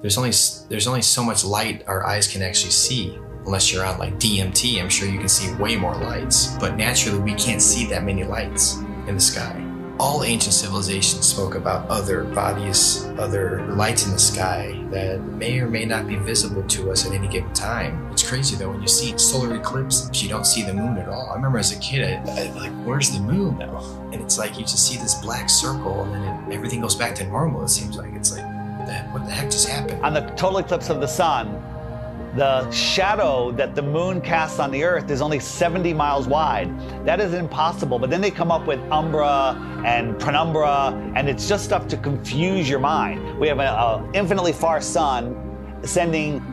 there's only so much light our eyes can actually see. Unless you're on like DMT, I'm sure you can see way more lights. But naturally, we can't see that many lights in the sky. All ancient civilizations spoke about other bodies, other lights in the sky that may or may not be visible to us at any given time. It's crazy though, when you see solar eclipse, you don't see the moon at all. I remember as a kid, I like, where's the moon now? And it's like you just see this black circle and then everything goes back to normal, it seems like. It's like what the heck just happened? On the total eclipse of the sun, the shadow that the moon casts on the Earth is only 70 miles wide. That is impossible, but then they come up with umbra and penumbra, and it's just stuff to confuse your mind. We have an infinitely far sun sending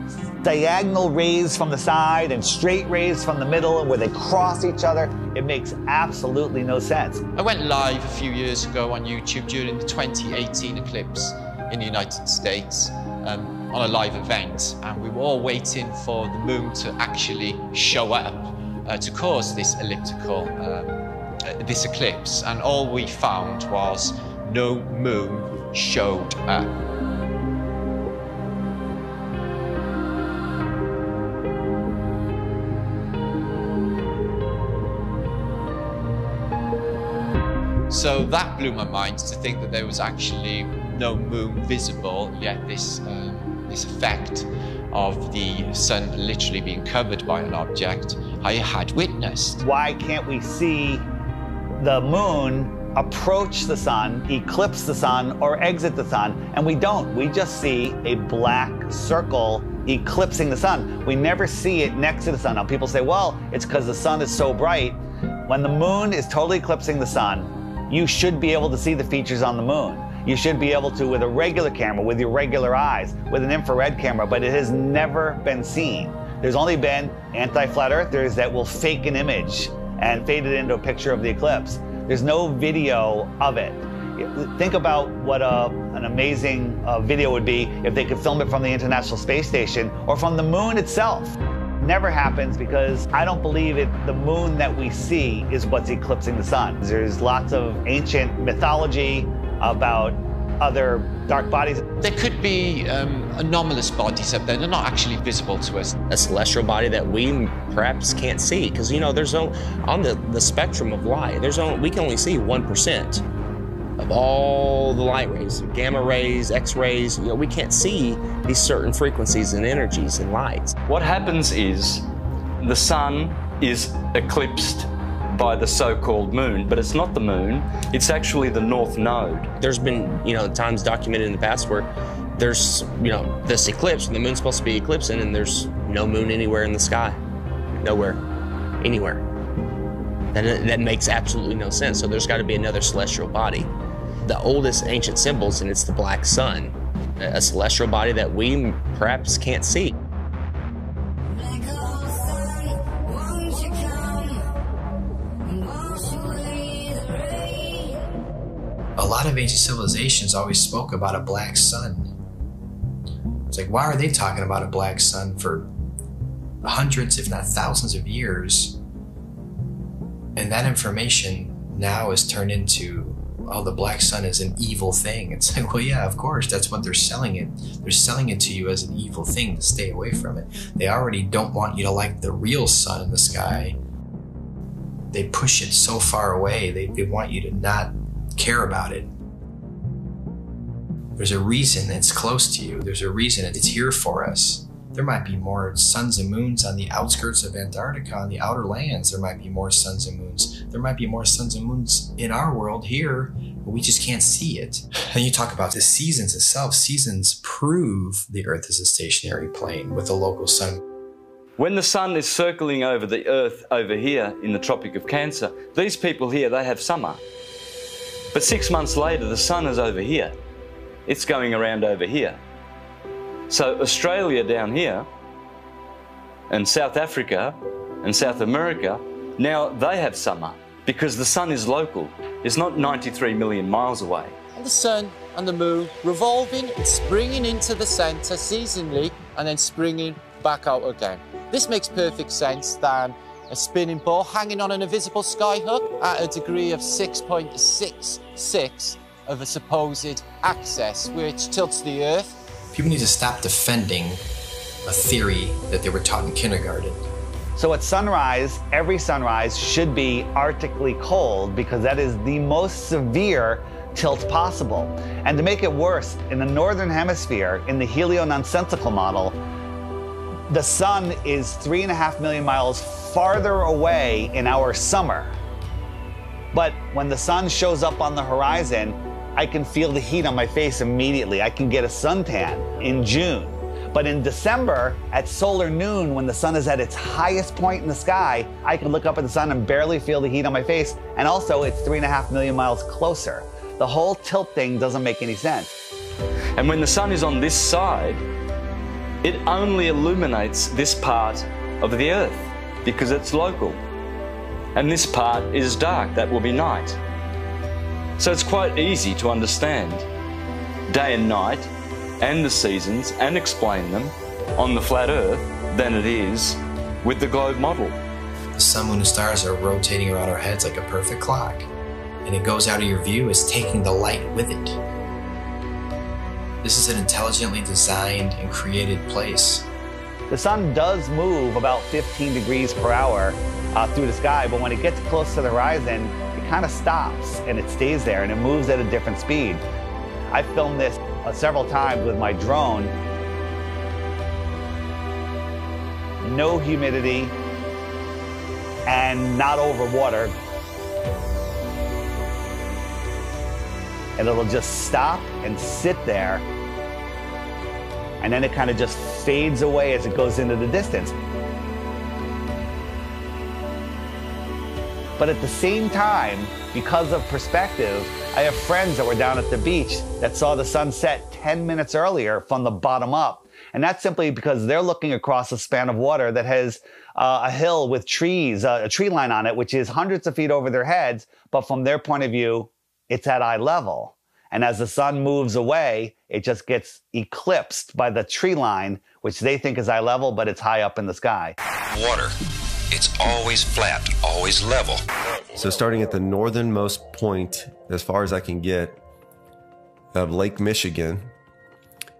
diagonal rays from the side and straight rays from the middle, and where they cross each other. It makes absolutely no sense. I went live a few years ago on YouTube during the 2018 eclipse in the United States on a live event, and we were all waiting for the moon to actually show up to cause this elliptical, this eclipse, and all we found was no moon showed up. So that blew my mind, to think that there was actually no moon visible, yet this effect of the sun literally being covered by an object I had witnessed. Why can't we see the moon approach the sun, eclipse the sun, or exit the sun? And we don't. We just see a black circle eclipsing the sun. We never see it next to the sun. Now people say, well, it's because the sun is so bright. When the moon is totally eclipsing the sun, you should be able to see the features on the moon. You should be able to with a regular camera, with your regular eyes, with an infrared camera, but it has never been seen. There's only been anti-flat earthers that will fake an image and fade it into a picture of the eclipse. There's no video of it. Think about what an amazing video would be if they could film it from the International Space Station or from the moon itself. Never happens, because I don't believe the moon that we see is what's eclipsing the sun. There's lots of ancient mythology about other dark bodies. There could be anomalous bodies up there. They're not actually visible to us. A celestial body that we perhaps can't see, because there's on the spectrum of light, we can only see 1% of all the light rays, gamma rays, X-rays. We can't see these certain frequencies and energies and lights. What happens is the sun is eclipsed by the so-called moon, but it's not the moon, it's actually the north node. There's been, times documented in the past where there's, this eclipse, and the moon's supposed to be eclipsing, and there's no moon anywhere in the sky. Nowhere. Anywhere. And that makes absolutely no sense. So there's got to be another celestial body. The oldest ancient symbols, and it's the black sun, a celestial body that we perhaps can't see. A lot of ancient civilizations always spoke about a black sun. It's like, why are they talking about a black sun for hundreds, if not thousands of years? And that information now is turned into, oh, the black sun is an evil thing. It's like, well, yeah, of course, that's what they're selling it. They're selling it to you as an evil thing to stay away from it. They already don't want you to like the real sun in the sky. They push it so far away. They want you to not care about it. There's a reason it's close to you. There's a reason it's here for us. There might be more suns and moons on the outskirts of Antarctica, on the outer lands. There might be more suns and moons. There might be more suns and moons in our world here, but we just can't see it. And you talk about the seasons itself. Seasons prove the Earth is a stationary plane with a local sun. When the sun is circling over the Earth over here in the Tropic of Cancer, these people here, they have summer. But 6 months later, the sun is over here. It's going around over here. So Australia down here, and South Africa, and South America, now they have summer because the sun is local. It's not 93 million miles away. And the sun and the moon revolving and springing into the center seasonally and then springing back out again. This makes perfect sense than a spinning ball hanging on an invisible skyhook at a degree of 6.66 of a supposed axis, which tilts the Earth. People need to stop defending a theory that they were taught in kindergarten. So at sunrise, every sunrise should be arctically cold, because that is the most severe tilt possible. And to make it worse, in the northern hemisphere, in the helio-nonsensical model, the sun is 3.5 million miles farther away in our summer. But when the sun shows up on the horizon, I can feel the heat on my face immediately. I can get a suntan in June. But in December, at solar noon, when the sun is at its highest point in the sky, I can look up at the sun and barely feel the heat on my face. And also, it's 3.5 million miles closer. The whole tilt thing doesn't make any sense. And when the sun is on this side, it only illuminates this part of the Earth because it's local. And this part is dark, that will be night. So it's quite easy to understand day and night and the seasons and explain them on the flat Earth than it is with the globe model. The sun, moon, and stars are rotating around our heads like a perfect clock, and it goes out of your view as taking the light with it. This is an intelligently designed and created place. The sun does move about 15 degrees per hour through the sky, but when it gets close to the horizon, it kind of stops and it stays there and it moves at a different speed. I filmed this several times with my drone. No humidity and not over water. And it'll just stop and sit there. And then it kind of just fades away as it goes into the distance. But at the same time, because of perspective, I have friends that were down at the beach that saw the sun set 10 minutes earlier from the bottom up. And that's simply because they're looking across a span of water that has a hill with trees, a tree line on it, which is hundreds of feet over their heads. But from their point of view, it's at eye level. And as the sun moves away, it just gets eclipsed by the tree line, which they think is eye level, but it's high up in the sky. Water. It's always flat, always level. So starting at the northernmost point, as far as I can get, of Lake Michigan,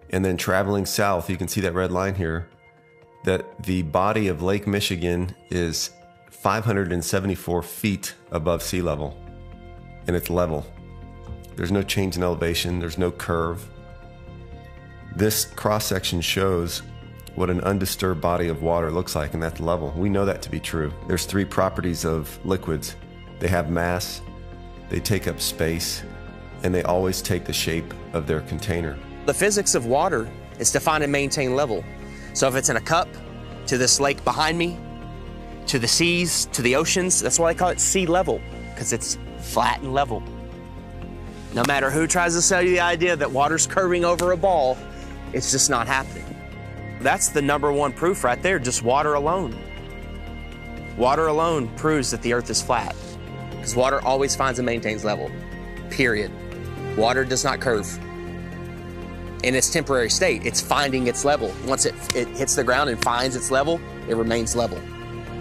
and then traveling south, you can see that red line here, that the body of Lake Michigan is 574 feet above sea level, and it's level. There's no change in elevation, there's no curve. This cross-section shows what an undisturbed body of water looks like, and that's level. We know that to be true. There's three properties of liquids. They have mass, they take up space, and they always take the shape of their container. The physics of water is to find and maintain level. So if it's in a cup, to this lake behind me, to the seas, to the oceans, that's why I call it sea level, because it's flat and level. No matter who tries to sell you the idea that water's curving over a ball, it's just not happening. That's the #1 proof right there, just water alone. Water alone proves that the Earth is flat, because water always finds and maintains level, period. Water does not curve. In its temporary state, it's finding its level. Once it hits the ground and finds its level, it remains level.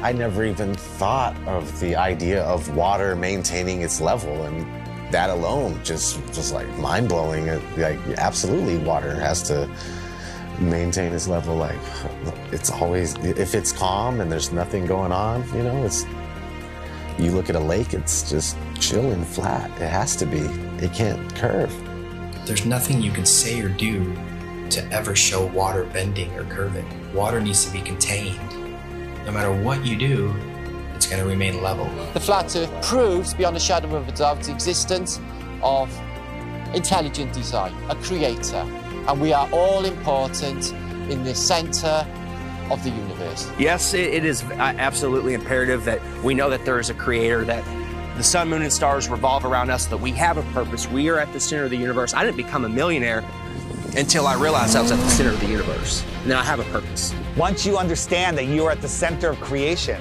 I never even thought of the idea of water maintaining its level, and that alone just like mind-blowing. Like, absolutely, water has to maintain its level. Like, it's always, if it's calm and there's nothing going on, you know, you look at a lake, it's just chilling flat. It has to be. It can't curve. There's nothing you can say or do to ever show water bending or curving. Water needs to be contained. No matter what you do, it's going to remain level. The flat Earth proves beyond a shadow of a doubt the existence of intelligent design, a creator, and we are all important in the center of the universe. Yes, it is absolutely imperative that we know that there is a creator, that the sun, moon, and stars revolve around us, that we have a purpose. We are at the center of the universe. I didn't become a millionaire until I realized I was at the center of the universe. Now I have a purpose. Once you understand that you are at the center of creation,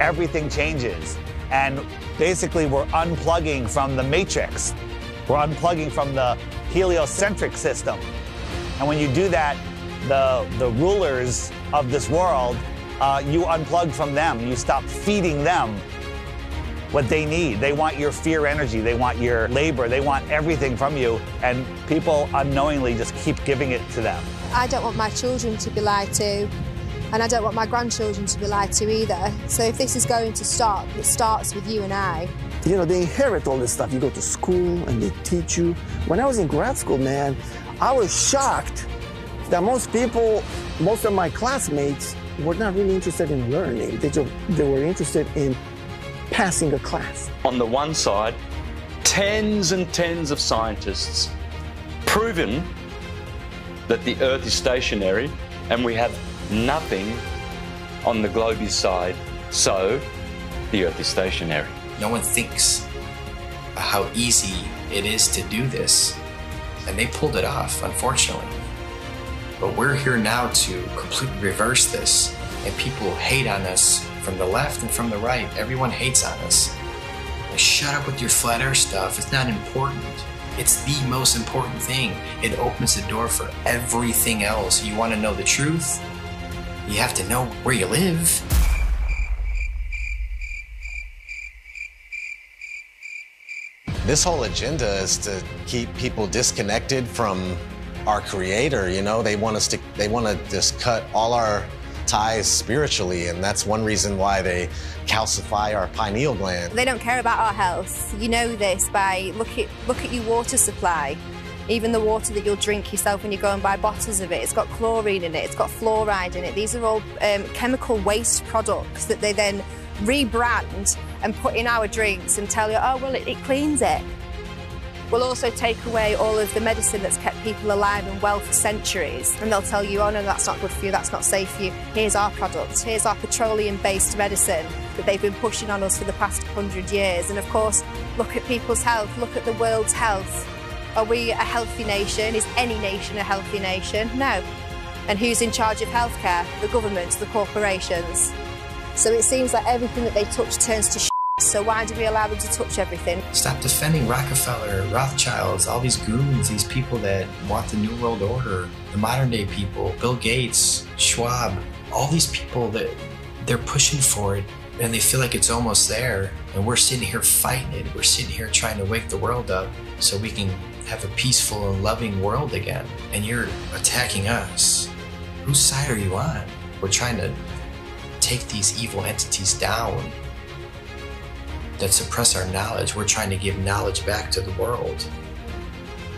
everything changes. And basically, we're unplugging from the matrix. We're unplugging from the heliocentric system. And when you do that, the rulers of this world, you unplug from them. You stop feeding them what they need. They want your fear energy. They want your labor. They want everything from you. And people unknowingly just keep giving it to them. I don't want my children to be lied to, and I don't want my grandchildren to be lied to either. So if this is going to stop, it starts with you and I. You know, they inherit all this stuff. You go to school and they teach you. When I was in grad school, man, I was shocked that most people, most of my classmates, were not really interested in learning. They were interested in passing a class. On the one side, tens and tens of scientists proven that the Earth is stationary and we have nothing on the globe's side, so the Earth is stationary. No one thinks how easy it is to do this, and they pulled it off, unfortunately. But we're here now to completely reverse this, and people hate on us from the left and from the right. Everyone hates on us. Like, shut up with your flat earth stuff. It's not important. It's the most important thing. It opens the door for everything else. You want to know the truth? You have to know where you live. This whole agenda is to keep people disconnected from our creator, you know? They want to just cut all our ties spiritually, and that's one reason why they calcify our pineal gland. They don't care about our health. You know this by look at your water supply. Even the water that you'll drink yourself when you go and buy bottles of it, it's got chlorine in it, it's got fluoride in it. These are all chemical waste products that they then rebrand and put in our drinks and tell you, oh, well, it cleans it. We'll also take away all of the medicine that's kept people alive and well for centuries. And they'll tell you, oh, no, that's not good for you, that's not safe for you. Here's our product, here's our petroleum-based medicine that they've been pushing on us for the past 100 years. And of course, look at people's health, look at the world's health. Are we a healthy nation? Is any nation a healthy nation? No. And who's in charge of healthcare? The governments, the corporations. So it seems like everything that they touch turns to shit. So why do we allow them to touch everything? Stop defending Rockefeller, Rothschilds, all these goons, these people that want the New World Order, the modern day people, Bill Gates, Schwab, all these people that they're pushing for it and they feel like it's almost there. And we're sitting here fighting it. We're sitting here trying to wake the world up so we can have a peaceful and loving world again. And you're attacking us. Whose side are you on? We're trying to take these evil entities down that suppress our knowledge. We're trying to give knowledge back to the world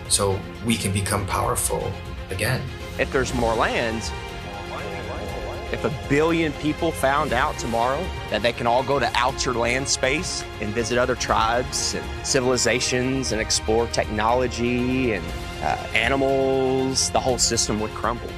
so we can become powerful again. If there's more land, if 1 billion people found out tomorrow that they can all go to outer land space and visit other tribes and civilizations and explore technology and animals, the whole system would crumble.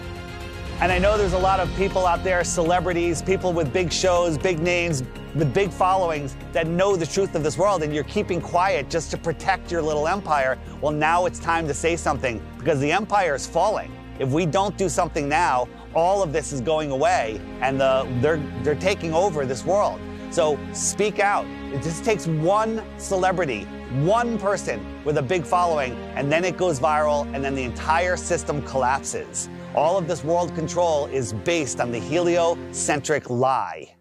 And I know there's a lot of people out there, celebrities, people with big shows, big names, with big followings that know the truth of this world, and you're keeping quiet just to protect your little empire. Well, now it's time to say something because the empire is falling. If we don't do something now, all of this is going away and they're taking over this world. So speak out. It just takes one celebrity, one person with a big following, and then it goes viral and then the entire system collapses. All of this world control is based on the heliocentric lie.